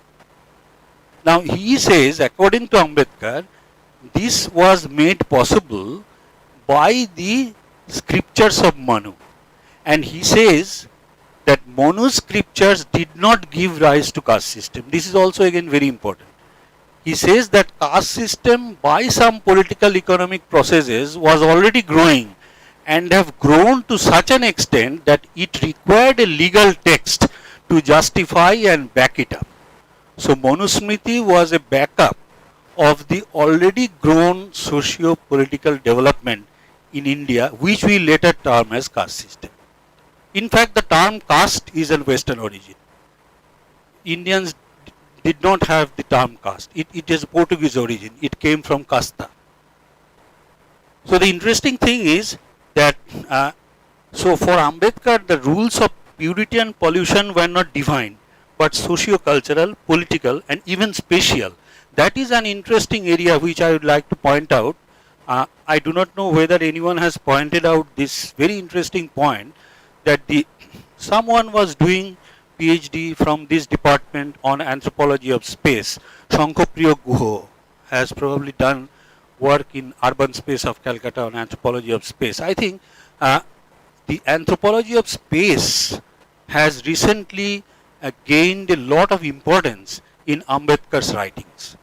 Now he says, according to Ambedkar, this was made possible by the scriptures of Manu. And he says that Manu's scriptures did not give rise to caste system. This is also again very important. He says that caste system by some political economic processes was already growing and have grown to such an extent that it required a legal text to justify and back it up. So Manusmriti was a backup of the already grown socio-political development in India, which we later term as caste system. In fact, the term caste is of Western origin. Indians did not have the term caste. It is Portuguese origin. It came from casta. So the interesting thing is that so for Ambedkar, the rules of purity and pollution were not defined, but socio-cultural, political, and even spatial. That is an interesting area which I would like to point out. I do not know whether anyone has pointed out this very interesting point, that someone was doing PhD from this department on anthropology of space. Shankhapriya Guho has probably done work in urban space of Calcutta on anthropology of space. I think the anthropology of space has recently gained a lot of importance in Ambedkar's writings.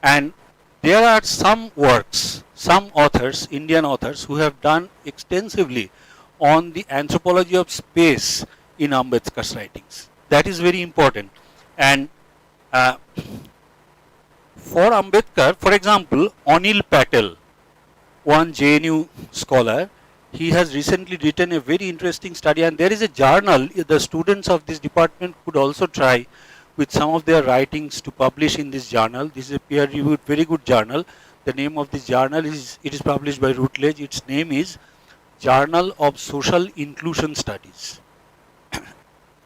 And there are some works, some authors, Indian authors, who have done extensively on the anthropology of space in Ambedkar's writings. That is very important. And for Ambedkar, for example, Anil Patel, one JNU scholar, he has recently written a very interesting study, and there is a journal. The students of this department could also try with some of their writings to publish in this journal. This is a peer-reviewed, very good journal. The name of this journal is published by Routledge. Its name is Journal of Social Inclusion Studies.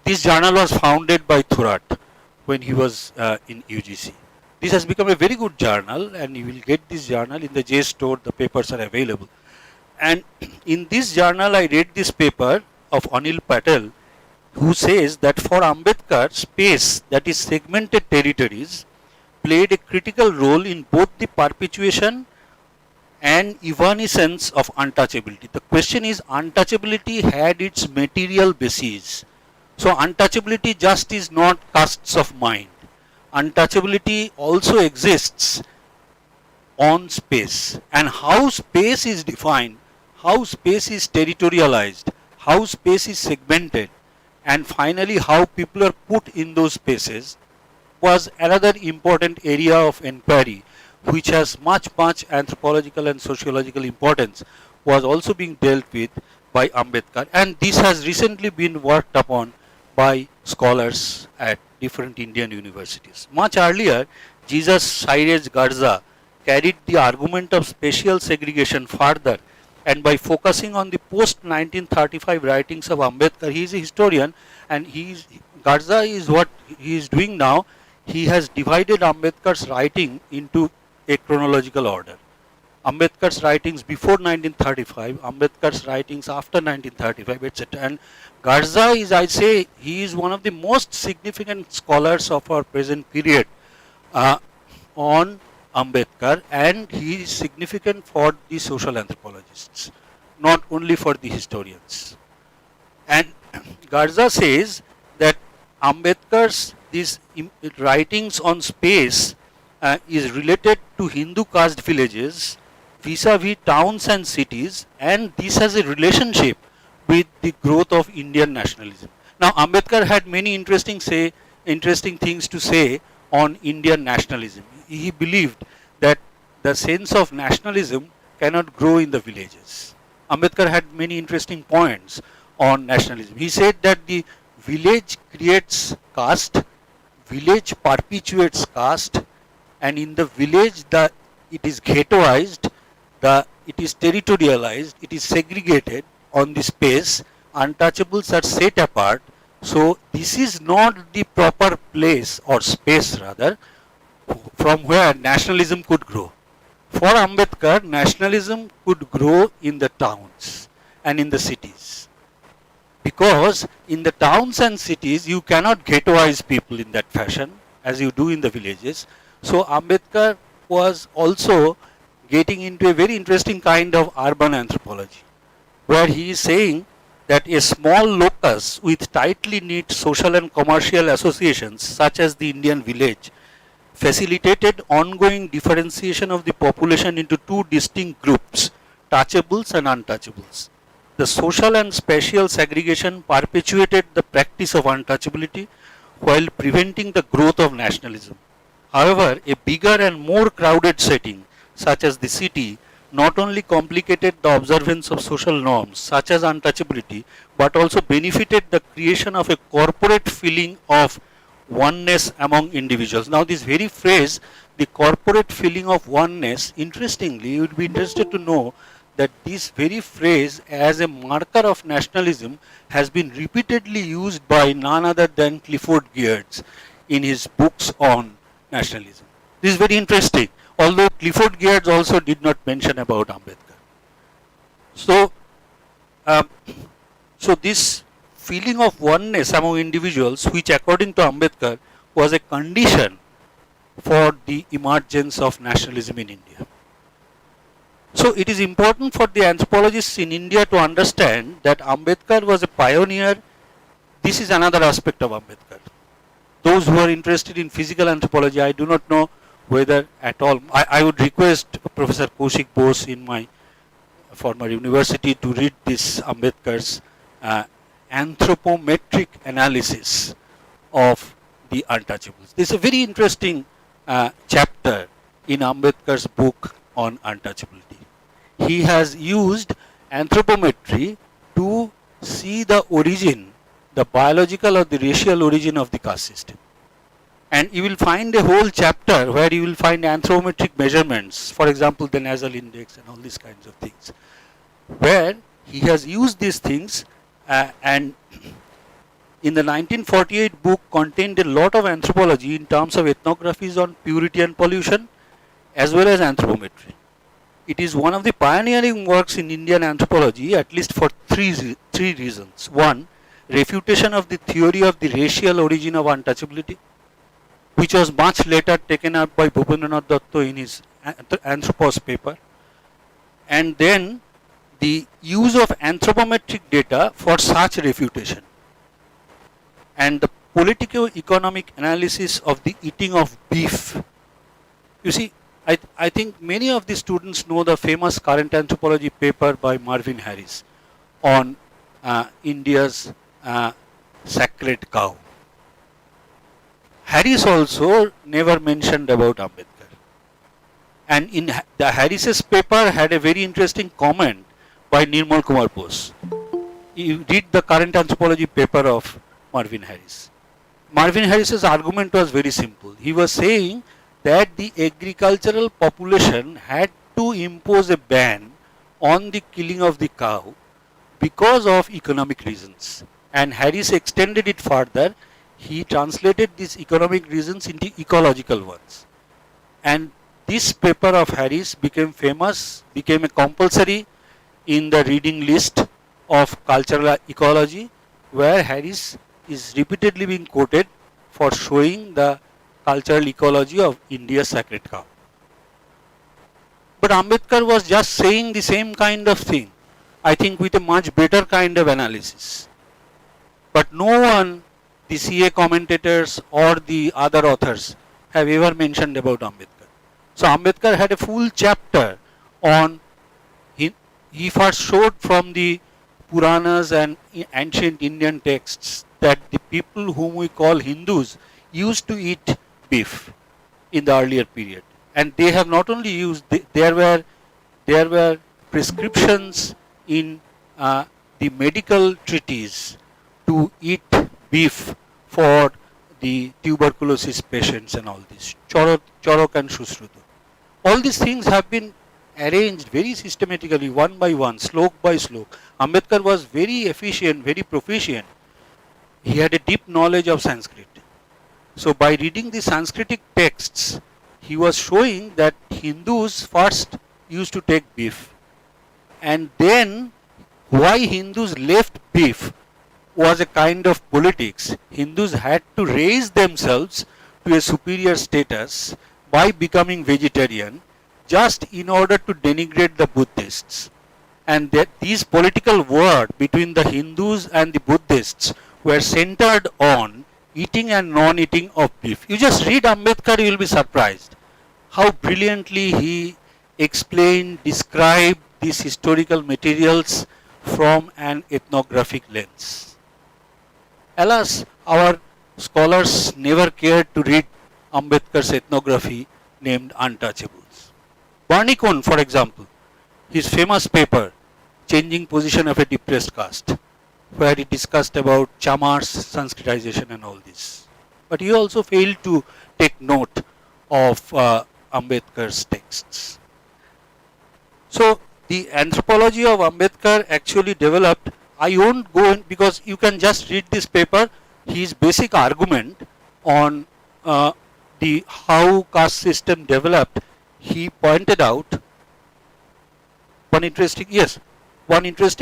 This journal was founded by Thurat when he was in UGC. This has become a very good journal, and you will get this journal in the J store. The papers are available. And in this journal, I read this paper of Anil Patel, who says that for Ambedkar, space, that is segmented territories, played a critical role in both the perpetuation and evanescence of untouchability. The question is, untouchability had its material basis. So untouchability just is not castes of mind. Untouchability also exists on space, and how space is defined, how space is territorialized, how space is segmented, and finally how people are put in those spaces was another important area of inquiry, which has much anthropological and sociological importance, was also being dealt with by Ambedkar, and this has recently been worked upon by scholars at different Indian universities. Much earlier, Jesus Cyrus Garza carried the argument of spatial segregation further, and by focusing on the post-1935 writings of Ambedkar, he is a historian, and Garza is what he is doing now. He has divided Ambedkar's writing into a chronological order. Ambedkar's writings before 1935, Ambedkar's writings after 1935, etc. And Garza is, I say, he is one of the most significant scholars of our present period on Ambedkar, and he is significant for the social anthropologists, not only for the historians. And Garza says that Ambedkar's these writings on space is related to Hindu caste villages vis-a-vis towns and cities, and this has a relationship with the growth of Indian nationalism. Now, Ambedkar had many interesting things to say on Indian nationalism. He believed that the sense of nationalism cannot grow in the villages. Ambedkar had many interesting points on nationalism. He said that the village creates caste, village perpetuates caste, and in the village it is ghettoized, it is territorialized, it is segregated on the space, untouchables are set apart. So this is not the proper place or space rather from where nationalism could grow. For Ambedkar, nationalism could grow in the towns and in the cities. Because in the towns and cities, you cannot ghettoize people in that fashion as you do in the villages. So Ambedkar was also getting into a very interesting kind of urban anthropology, where he is saying that a small locus with tightly knit social and commercial associations, such as the Indian village, facilitated ongoing differentiation of the population into two distinct groups, touchables and untouchables. The social and spatial segregation perpetuated the practice of untouchability while preventing the growth of nationalism. However, a bigger and more crowded setting, such as the city, not only complicated the observance of social norms, such as untouchability, but also benefited the creation of a corporate feeling of oneness among individuals. Now, this very phrase, the corporate feeling of oneness, interestingly, you would be interested to know that this very phrase as a marker of nationalism has been repeatedly used by none other than Clifford Geertz in his books on nationalism. This is very interesting, although Clifford Geertz also did not mention about Ambedkar. So this feeling of oneness among individuals, which according to Ambedkar was a condition for the emergence of nationalism in India. So it is important for the anthropologists in India to understand that Ambedkar was a pioneer. This is another aspect of Ambedkar. Those who are interested in physical anthropology, I do not know whether at all, I would request Professor Kaushik Bose in my former university to read this Ambedkar's Anthropometric analysis of the untouchables. This is a very interesting chapter in Ambedkar's book on untouchability. He has used anthropometry to see the origin, the biological or the racial origin of the caste system. And you will find a whole chapter where you will find anthropometric measurements, for example, the nasal index and all these kinds of things, where he has used these things and in the 1948 book contained a lot of anthropology in terms of ethnographies on purity and pollution as well as anthropometry. It is one of the pioneering works in Indian anthropology, at least for three reasons. One, refutation of the theory of the racial origin of untouchability, which was much later taken up by Bhupendranath Datta in his Anthropos paper. And then the use of anthropometric data for such refutation. And the politico-economic analysis of the eating of beef. You see, I think many of the students know the famous current anthropology paper by Marvin Harris on India's sacred cow. Harris also never mentioned about Ambedkar. And in the Harris's paper had a very interesting comment by Nirmal Kumar Bose. You read the current anthropology paper of Marvin Harris. Marvin Harris's argument was very simple. He was saying that the agricultural population had to impose a ban on the killing of the cow because of economic reasons. And Harris extended it further. He translated these economic reasons into ecological ones. And this paper of Harris became famous, became a compulsory in the reading list of cultural ecology, where Harris is repeatedly being quoted for showing the cultural ecology of India's sacred cow. But Ambedkar was just saying the same kind of thing, I think with a much better kind of analysis. But no one, the CA commentators or the other authors, have ever mentioned about Ambedkar. So Ambedkar had a full chapter on, he first showed from the Puranas and ancient Indian texts that the people whom we call Hindus used to eat beef in the earlier period. And they have not only used, there were prescriptions in the medical treatise to eat beef for the tuberculosis patients and all this, Chorok and Shusruta. All these things have been arranged very systematically, one by one, slok by slok. Ambedkar was very efficient, very proficient. He had a deep knowledge of Sanskrit. So by reading the Sanskritic texts, he was showing that Hindus first used to take beef. And then why Hindus left beef was a kind of politics. Hindus had to raise themselves to a superior status by becoming vegetarian, just in order to denigrate the Buddhists. And that these political wars between the Hindus and the Buddhists were centered on eating and non-eating of beef. You just read Ambedkar, you will be surprised how brilliantly he explained, described these historical materials from an ethnographic lens. Alas, our scholars never cared to read Ambedkar's ethnography named Untouchables. Barnicon, for example, his famous paper, Changing Position of a Depressed Caste, where he discussed about Chamar's Sanskritization and all this. But he also failed to take note of Ambedkar's texts. So the anthropology of Ambedkar actually developed, I won't go in because you can just read this paper, his basic argument on the how caste system developed. He pointed out one interesting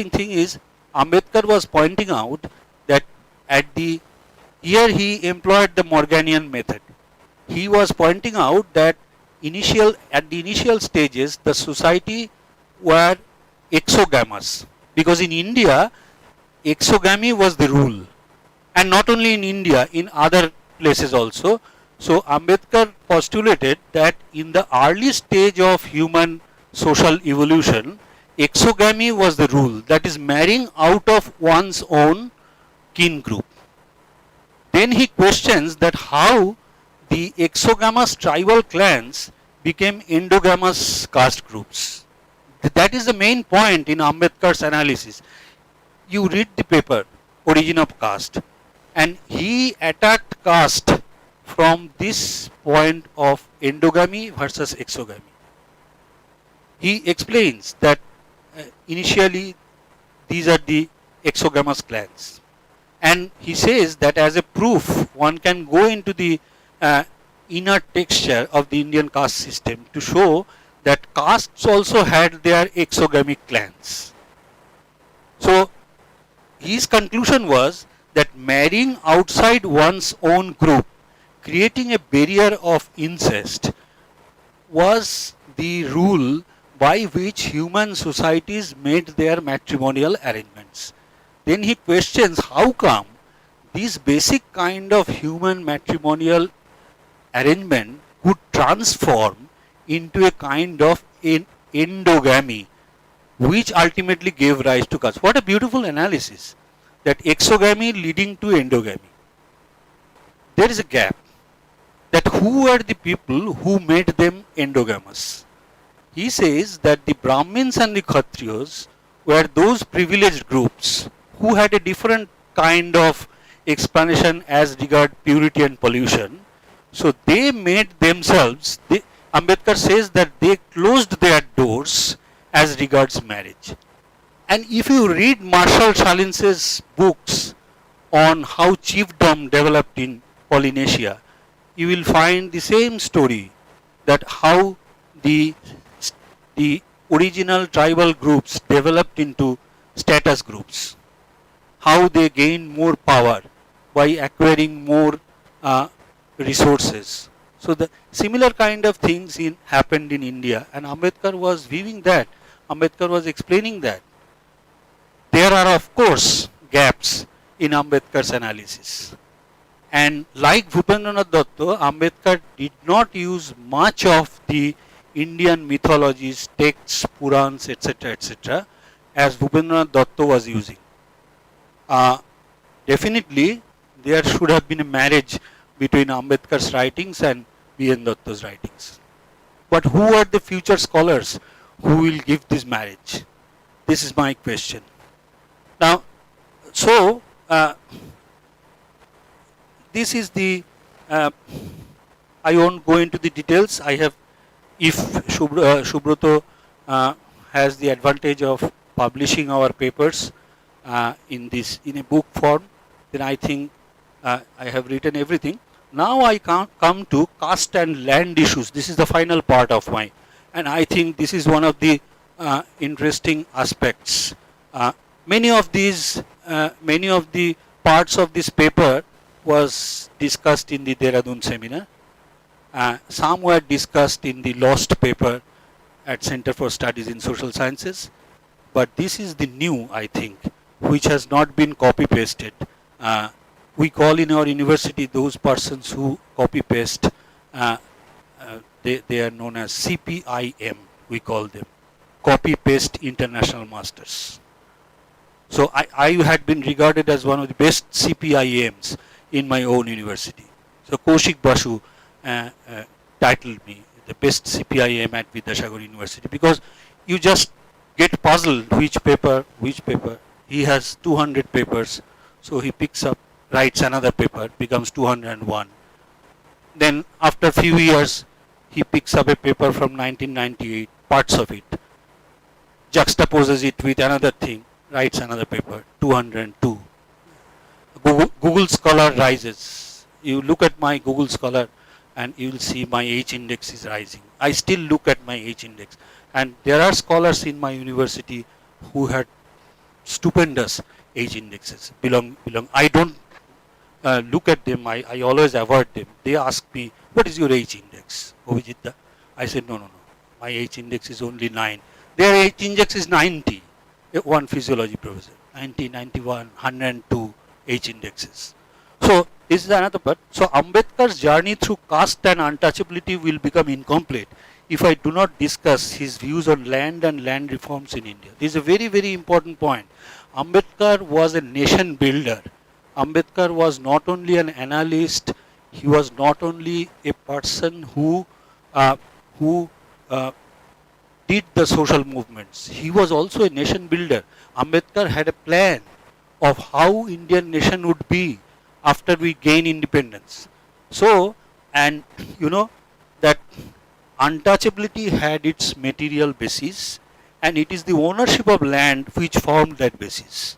thing is Ambedkar was pointing out that here he employed the Morganian method. He was pointing out that at the initial stages the society were exogamous, because in India exogamy was the rule, and not only in India, in other places also. So Ambedkar postulated that in the early stage of human social evolution, exogamy was the rule, that is marrying out of one's own kin group. Then he questions that how the exogamous tribal clans became endogamous caste groups. That is the main point in Ambedkar's analysis. You read the paper, Origin of Caste, and he attacked caste from this point of endogamy versus exogamy. He explains that initially these are the exogamous clans, and he says that as a proof one can go into the inner texture of the Indian caste system to show that castes also had their exogamic clans. So his conclusion was that marrying outside one's own group, creating a barrier of incest, was the rule by which human societies made their matrimonial arrangements. Then he questions how come this basic kind of human matrimonial arrangement could transform into a kind of endogamy, which ultimately gave rise to caste. What a beautiful analysis, that exogamy leading to endogamy. There is a gap, that who were the people who made them endogamous. He says that the Brahmins and the Kshatriyas were those privileged groups who had a different kind of explanation as regard purity and pollution. So they made themselves, Ambedkar says that they closed their doors as regards marriage. And if you read Marshall Salin's books on how chiefdom developed in Polynesia, you will find the same story, that how the original tribal groups developed into status groups, how they gained more power by acquiring more resources. So the similar kind of things happened in India, and Ambedkar was viewing that. Ambedkar was explaining that. There are of course gaps in Ambedkar's analysis. And like Bhupendranath Dutta, Ambedkar did not use much of the Indian mythologies, texts, Purans, etc., as Bhupendranath Dutta was using. Definitely, there should have been a marriage between Ambedkar's writings and B.N. Datta's writings. But who are the future scholars who will give this marriage? This is my question. Now, so, this is the, I won't go into the details. I have, if Subroto has the advantage of publishing our papers in a book form, then I think I have written everything. Now I come to caste and land issues. This is the final part of my, and I think this is one of the interesting aspects. Many of the parts of this paper was discussed in the Dehradun seminar. Some were discussed in the lost paper at Center for Studies in Social Sciences. But this is the new, I think, which has not been copy-pasted. We call in our university those persons who copy-paste, they are known as CPIM, we call them. Copy-paste International Masters. So I had been regarded as one of the best CPIMs in my own university. So Kaushik Basu titled me the best CPIM at Vidyasagar University, because you just get puzzled which paper. He has 200 papers, so he picks up, writes another paper, becomes 201. Then after a few years, he picks up a paper from 1998, parts of it, juxtaposes it with another thing, writes another paper, 202. Google Scholar rises. You look at my Google Scholar and you will see my H index is rising. I still look at my H index. And there are scholars in my university who had stupendous H indexes. I don't look at them, I always avoid them. They ask me, what is your H index, Obhijita? I said, no. My H index is only 9. Their H index is 90. One physiology professor, 90, 91, 102 H indexes. So this is another part. So Ambedkar's journey through caste and untouchability will become incomplete if I do not discuss his views on land and land reforms in India. This is a very, very important point. Ambedkar was a nation builder. Ambedkar was not only an analyst, he was not only a person who did the social movements. He was also a nation builder. Ambedkar had a plan of how Indian nation would be after we gain independence. So, and you know that untouchability had its material basis, and it is the ownership of land which formed that basis.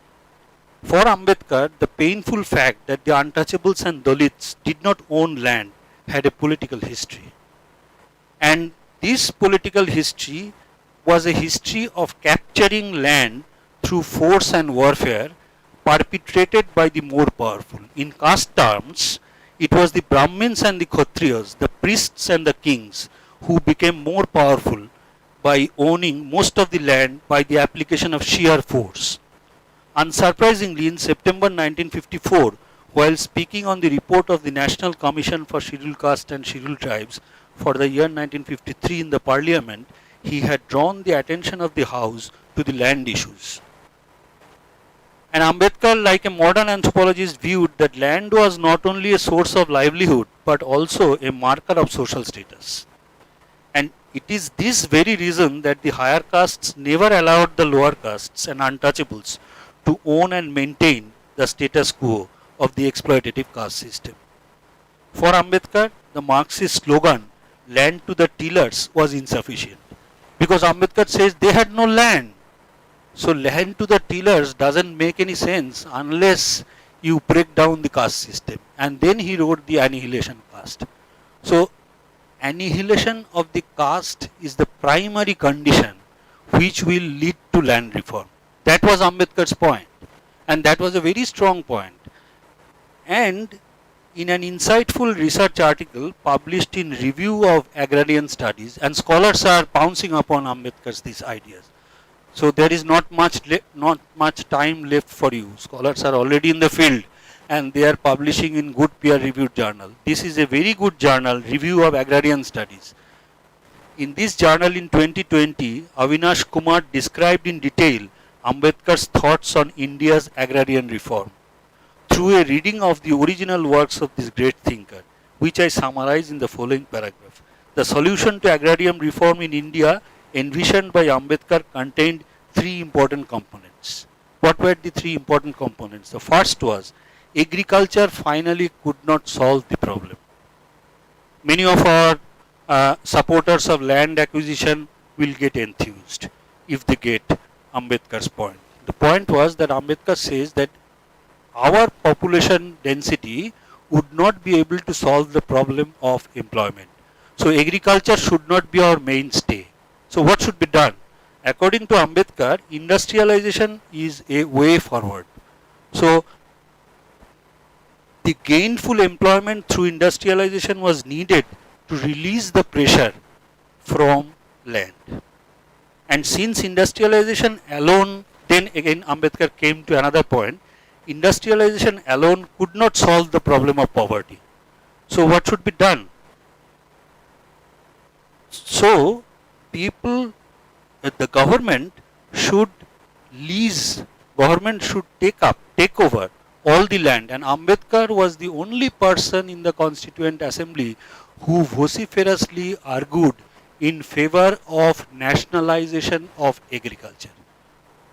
For Ambedkar, the painful fact that the untouchables and Dalits did not own land had a political history. And this political history was a history of capturing land through force and warfare perpetrated by the more powerful. In caste terms, it was the Brahmins and the Kshatriyas, the priests and the kings, who became more powerful by owning most of the land by the application of sheer force. Unsurprisingly, in September 1954, while speaking on the report of the National Commission for Scheduled Castes and Scheduled Tribes for the year 1953 in the Parliament, he had drawn the attention of the House to the land issues. And Ambedkar, like a modern anthropologist, viewed that land was not only a source of livelihood but also a marker of social status. And it is this very reason that the higher castes never allowed the lower castes and untouchables to own and maintain the status quo of the exploitative caste system. For Ambedkar, the Marxist slogan, land to the tillers, was insufficient. Because Ambedkar says they had no land. So land to the tillers doesn't make any sense unless you break down the caste system. And then he wrote the annihilation caste. So annihilation of the caste is the primary condition which will lead to land reform. That was Ambedkar's point. And that was a very strong point. And in an insightful research article published in Review of Agrarian Studies, and scholars are pouncing upon Ambedkar's these ideas. So there is not much time left for you. Scholars are already in the field and they are publishing in good peer-reviewed journal. This is a very good journal, Review of Agrarian Studies. In this journal in 2020, Avinash Kumar described in detail Ambedkar's thoughts on India's agrarian reform through a reading of the original works of this great thinker, which I summarize in the following paragraph. The solution to agrarian reform in India envisioned by Ambedkar contained three important components. What were the three important components? The first was agriculture finally could not solve the problem. Many of our supporters of land acquisition will get enthused if they get Ambedkar's point. The point was that Ambedkar says that our population density would not be able to solve the problem of employment. So agriculture should not be our mainstay. So what should be done? According to Ambedkar, industrialization is a way forward. So the gainful employment through industrialization was needed to release the pressure from land. And since industrialization alone, then again Ambedkar came to another point, industrialization alone could not solve the problem of poverty. So what should be done? So people, the government should take over all the land, and Ambedkar was the only person in the Constituent Assembly who vociferously argued in favor of nationalization of agriculture.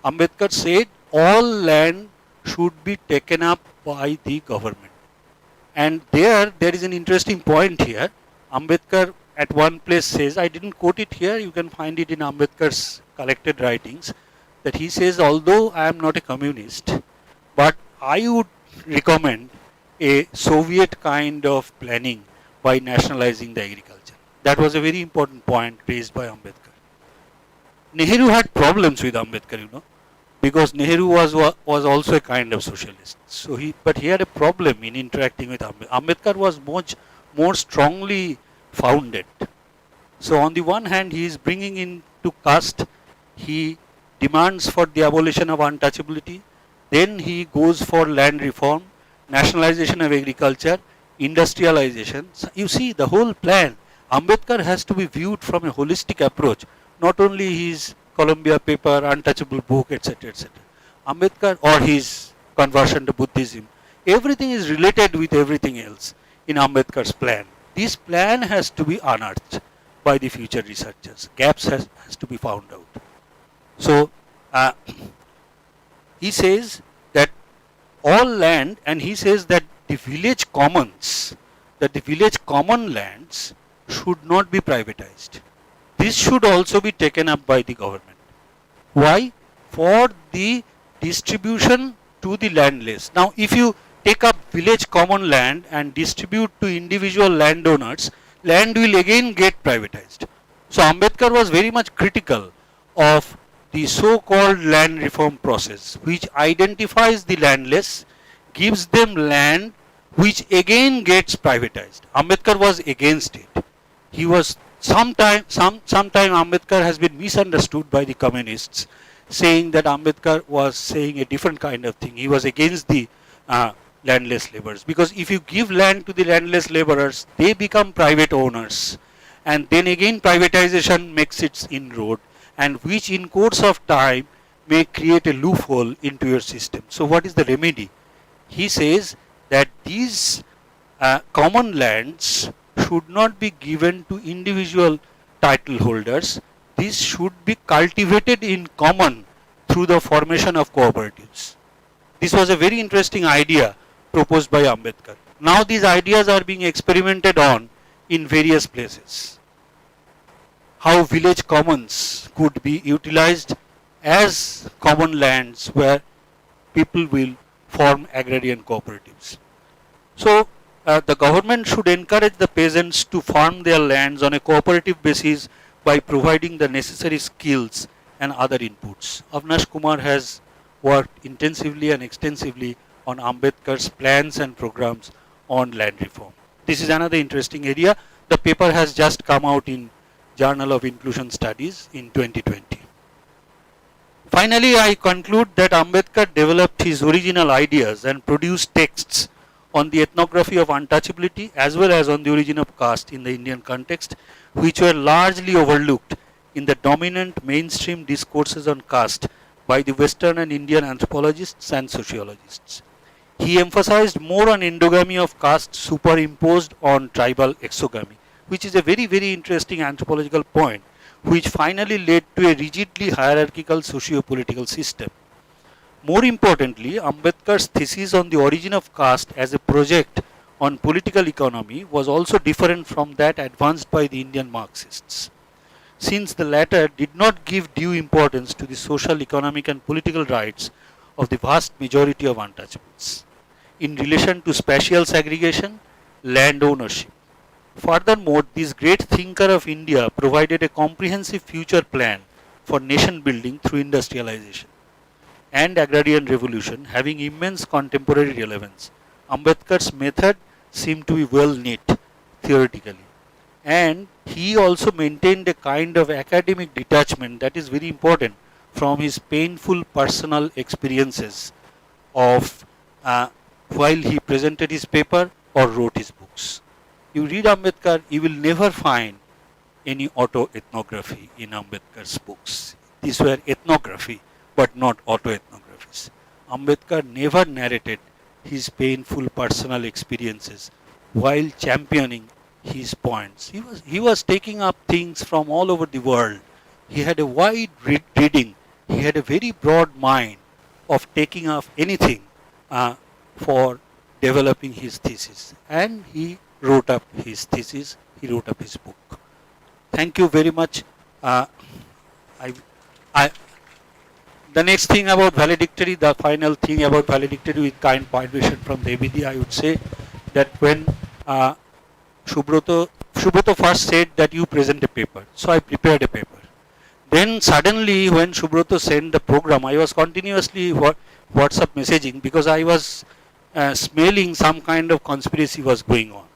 Ambedkar said all land should be taken up by the government. And there is an interesting point here. Ambedkar at one place says, I didn't quote it here, you can find it in Ambedkar's collected writings, that he says, although I am not a communist, but I would recommend a Soviet kind of planning by nationalizing the agriculture. That was a very important point raised by Ambedkar. Nehru had problems with Ambedkar, because Nehru was also a kind of socialist. So but he had a problem in interacting with Ambedkar. Ambedkar was much more strongly founded. So on the one hand, he is bringing into caste, he demands for the abolition of untouchability, then he goes for land reform, nationalization of agriculture, industrialization. So you see the whole plan. Ambedkar has to be viewed from a holistic approach, not only his Columbia paper, untouchable book, etc., etc. Ambedkar or his conversion to Buddhism, everything is related with everything else in Ambedkar's plan. This plan has to be unearthed by the future researchers. Gaps has to be found out. So he says that all land, and he says that the village commons, that the village common lands should not be privatized. This should also be taken up by the government. Why? For the distribution to the landless. Now, if you take up village common land and distribute to individual landowners, land will again get privatized. So Ambedkar was very much critical of the so-called land reform process, which identifies the landless, gives them land, which again gets privatized. Ambedkar was against it. He was sometime Ambedkar has been misunderstood by the communists, saying that Ambedkar was saying a different kind of thing. He was against the landless laborers, because if you give land to the landless laborers, they become private owners, and then again privatization makes its inroad, and which in course of time may create a loophole into your system. So what is the remedy? He says that these common lands should not be given to individual title holders. This should be cultivated in common through the formation of cooperatives. This was a very interesting idea proposed by Ambedkar. Now these ideas are being experimented on in various places. How village commons could be utilized as common lands where people will form agrarian cooperatives. So the government should encourage the peasants to farm their lands on a cooperative basis by providing the necessary skills and other inputs. Avinash Kumar has worked intensively and extensively on Ambedkar's plans and programs on land reform. This is another interesting area. The paper has just come out in Journal of Inclusion Studies in 2020. Finally, I conclude that Ambedkar developed his original ideas and produced texts on the ethnography of untouchability as well as on the origin of caste in the Indian context, which were largely overlooked in the dominant mainstream discourses on caste by the Western and Indian anthropologists and sociologists. He emphasized more on endogamy of caste superimposed on tribal exogamy, which is a very, very interesting anthropological point, which finally led to a rigidly hierarchical socio-political system. More importantly, Ambedkar's thesis on the origin of caste as a project on political economy was also different from that advanced by the Indian Marxists, since the latter did not give due importance to the social, economic and political rights of the vast majority of untouchables in relation to spatial segregation, land ownership. Furthermore, this great thinker of India provided a comprehensive future plan for nation building through industrialization and agrarian revolution, having immense contemporary relevance. Ambedkar's method seemed to be well knit theoretically, and he also maintained a kind of academic detachment that is very important from his painful personal experiences of while he presented his paper or wrote his books. You read Ambedkar, you will never find any auto-ethnography in Ambedkar's books. These were ethnography, but not auto-ethnographies. Ambedkar never narrated his painful personal experiences while championing his points. He was taking up things from all over the world. He had a wide reading. He had a very broad mind of taking up anything for developing his thesis. And he wrote up his thesis, he wrote up his book. Thank you very much. The next thing about valedictory, the final thing about valedictory with kind permission from Devidi, I would say that when Subroto first said that you present a paper, so I prepared a paper. Then suddenly when Subroto sent the program, I was continuously WhatsApp messaging because I was smelling some kind of conspiracy was going on.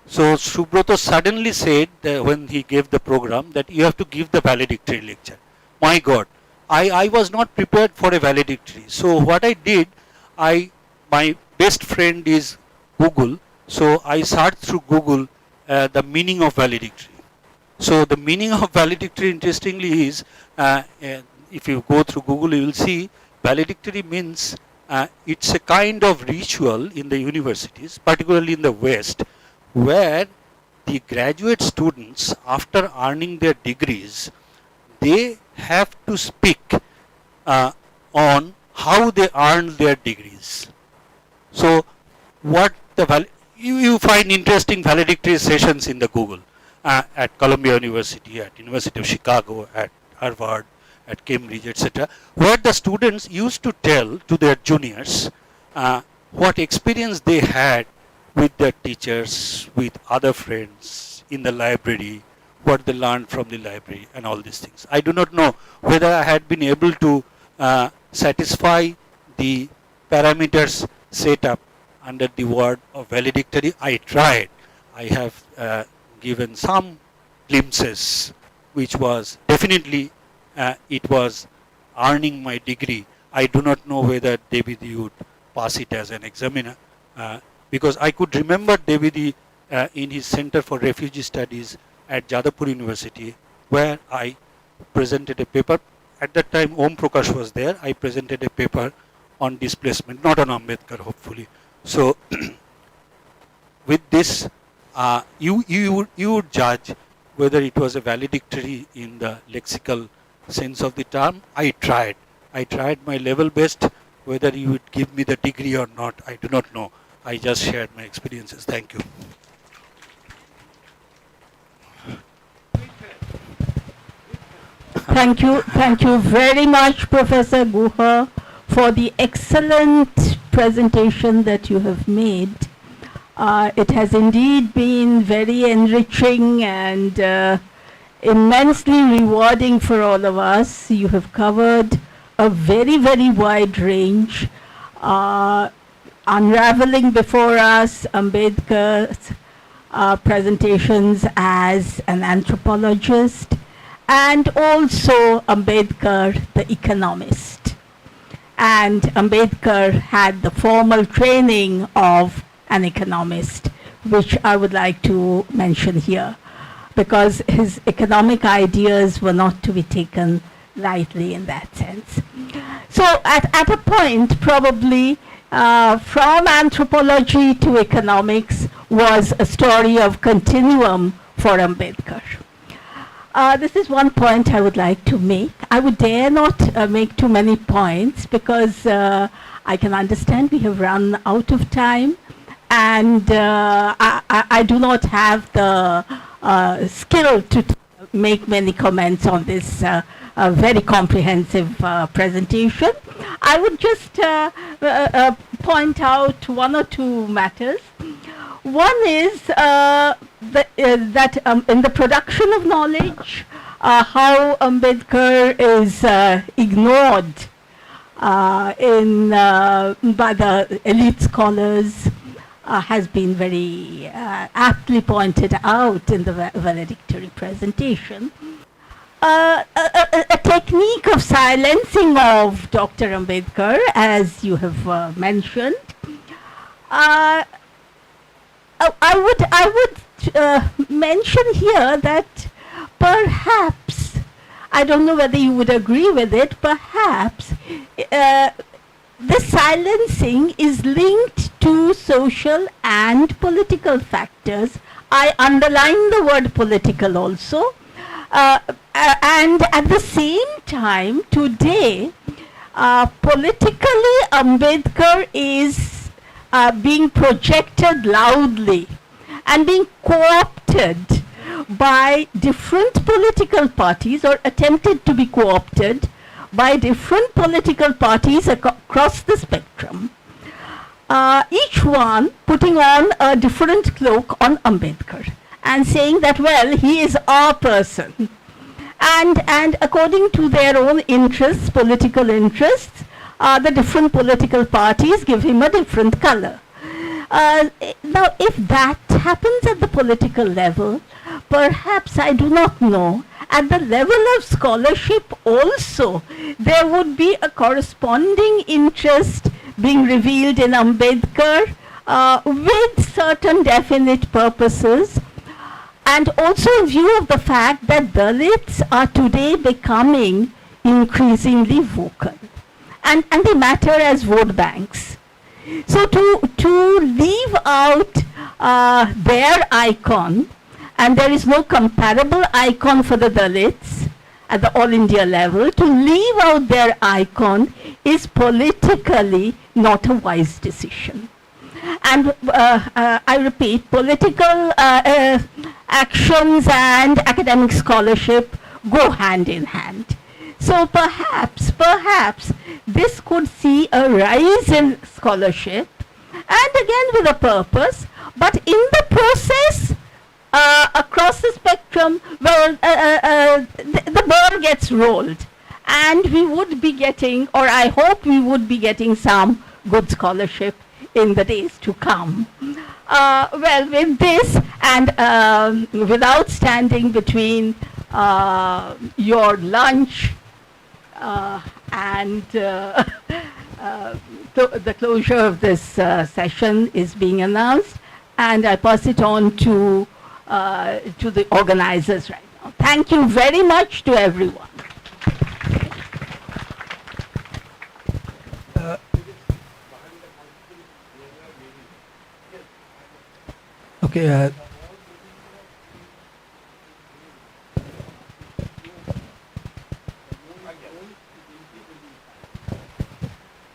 So Subroto suddenly said that when he gave the program that you have to give the valedictory lecture. My God, I was not prepared for a valedictory. So what I did, my best friend is Google. So I searched through Google the meaning of valedictory. So the meaning of valedictory, interestingly, is if you go through Google, you will see valedictory means it's a kind of ritual in the universities, particularly in the West, where the graduate students, after earning their degrees, they have to speak on how they earned their degrees. So what you find interesting valedictory sessions in the Google at Columbia University, at University of Chicago, at Harvard, at Cambridge, etc., where the students used to tell to their juniors what experience they had with their teachers, with other friends in the library, what they learned from the library and all these things. I do not know whether I had been able to satisfy the parameters set up under the word of valedictory. I tried. I have given some glimpses, which was definitely it was earning my degree. I do not know whether Devidi would pass it as an examiner. Because I could remember Devidi in his Center for Refugee Studies at Jadavpur University, where I presented a paper. At that time, Om Prakash was there. I presented a paper on displacement, not on Ambedkar, hopefully. So, with this, you would judge whether it was a valedictory in the lexical sense of the term. I tried my level best. Whether you would give me the degree or not, I do not know. I just shared my experiences. Thank you. Thank you very much, Professor Guha, for the excellent presentation that you have made. It has indeed been very enriching and immensely rewarding for all of us. You have covered a very, very wide range. unraveling before us Ambedkar's presentations as an anthropologist and also Ambedkar the economist. And Ambedkar had the formal training of an economist, which I would like to mention here, because his economic ideas were not to be taken lightly in that sense. So at a point, probably from anthropology to economics was a story of continuum for Ambedkar. This is one point I would like to make. I would dare not make too many points because I can understand we have run out of time, and I do not have the skill to make many comments on this very comprehensive presentation. I would just point out one or two matters. One is that in the production of knowledge, how Ambedkar is ignored by the elite scholars has been very aptly pointed out in the valedictory presentation. A technique of silencing of Dr. Ambedkar, as you have mentioned. I would mention here that perhaps, I don't know whether you would agree with it, perhaps the silencing is linked to social and political factors. I underline the word political also. And at the same time, today, politically, Ambedkar is being projected loudly and being co-opted by different political parties, or attempted to be co-opted by different political parties across the spectrum, each one putting on a different cloak on Ambedkar and saying that, well, he is our person. And according to their own interests, political interests, the different political parties give him a different color. Now, if that happens at the political level, perhaps, I do not know, at the level of scholarship also, there would be a corresponding interest being revealed in Ambedkar with certain definite purposes, and also in view of the fact that Dalits are today becoming increasingly vocal, and they matter as vote banks. So to leave out their icon, and there is no comparable icon for the Dalits at the All India level, to leave out their icon is politically not a wise decision. And I repeat, political actions and academic scholarship go hand in hand. So perhaps this could see a rise in scholarship, and again with a purpose, but in the process, across the spectrum, well, the ball gets rolled, and we would be getting, or I hope we would be getting, some good scholarship in the days to come. Well, with this, and without standing between your lunch and the closure of this session is being announced, and I pass it on to the organizers right now. Thank you very much to everyone. Okay.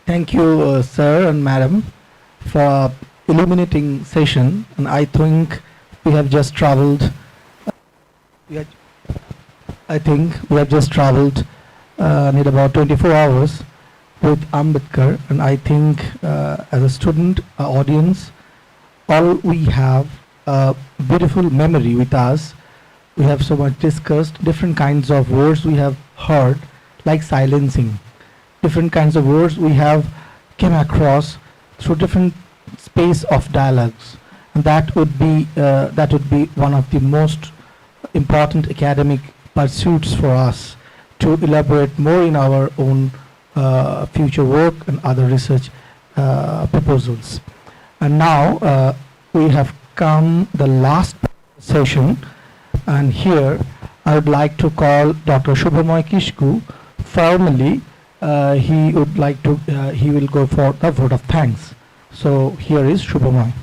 Thank you, sir and madam, for illuminating session. And I think we have just traveled. I think we have just traveled need about 24 hours with Ambedkar, and I think as a student audience, all we have a beautiful memory with us. We have so much discussed, different kinds of words we have heard, like silencing. Different kinds of words we have came across through different space of dialogues, and that would be one of the most important academic pursuits for us to elaborate more in our own future work and other research proposals. And now we have come the last session, and here I would like to call Dr. Shubhamoy Kishku. Formally, he will go for the vote of thanks. So here is Shubhamoy.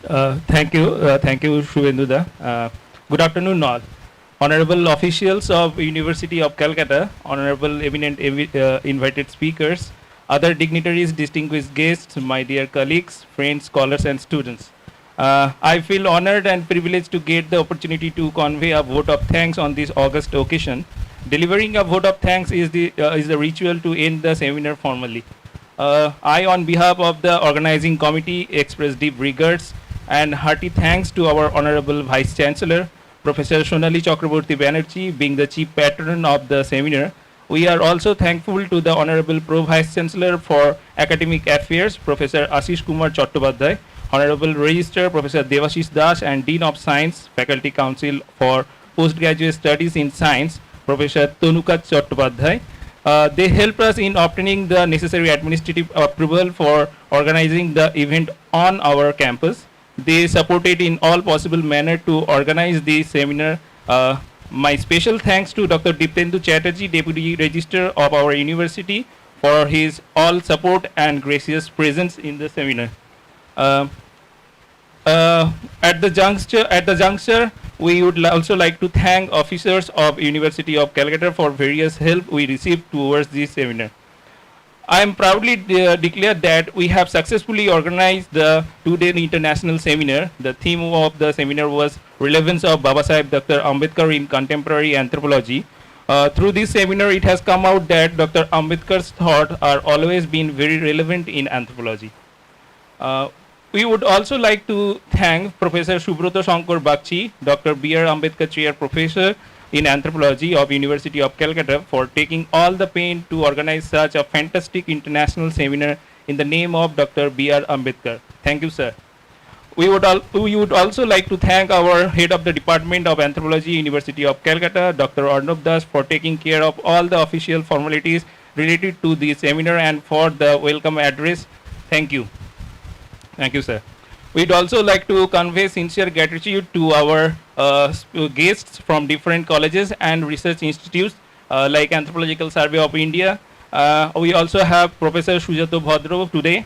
Thank you, Shubhendu-da. Good afternoon, all. Honorable officials of University of Calcutta, honorable eminent invited speakers, other dignitaries, distinguished guests, my dear colleagues, friends, scholars, and students. I feel honored and privileged to get the opportunity to convey a vote of thanks on this august occasion. Delivering a vote of thanks is the ritual to end the seminar formally. I, on behalf of the organizing committee, express deep regards and hearty thanks to our Honorable Vice Chancellor, Professor Sonali Chakraborty Banerjee, being the chief patron of the seminar. We are also thankful to the Honorable Pro Vice Chancellor for Academic Affairs, Professor Ashish Kumar Chattopadhyay, Honorable Registrar, Professor Devashish Das, and Dean of Science, Faculty Council for Postgraduate Studies in Science, Professor Tanuka Chattopadhyay. They helped us in obtaining the necessary administrative approval for organizing the event on our campus. They supported in all possible manner to organize the seminar. My special thanks to Dr. Diptendu Chatterjee, Deputy Registrar of our university, for his all support and gracious presence in the seminar. At the juncture, we would also like to thank officers of University of Calcutta for various help we received towards this seminar. I am proudly declare that we have successfully organized the two-day international seminar. The theme of the seminar was Relevance of Babasaheb Dr. Ambedkar in Contemporary Anthropology. Through this seminar, it has come out that Dr. Ambedkar's thoughts are always been very relevant in anthropology. We would also like to thank Professor Subroto Shankar Bakchi, Dr. B.R. Ambedkar Chair Professor in Anthropology of University of Calcutta, for taking all the pain to organize such a fantastic international seminar in the name of Dr. B.R. Ambedkar. Thank you, sir. We would also like to thank our head of the Department of Anthropology, University of Calcutta, Dr. Arnab Das, for taking care of all the official formalities related to the seminar and for the welcome address. Thank you. Thank you, sir. We'd also like to convey sincere gratitude to our guests from different colleges and research institutes like Anthropological Survey of India. We also have Professor Sujato Bhadro today.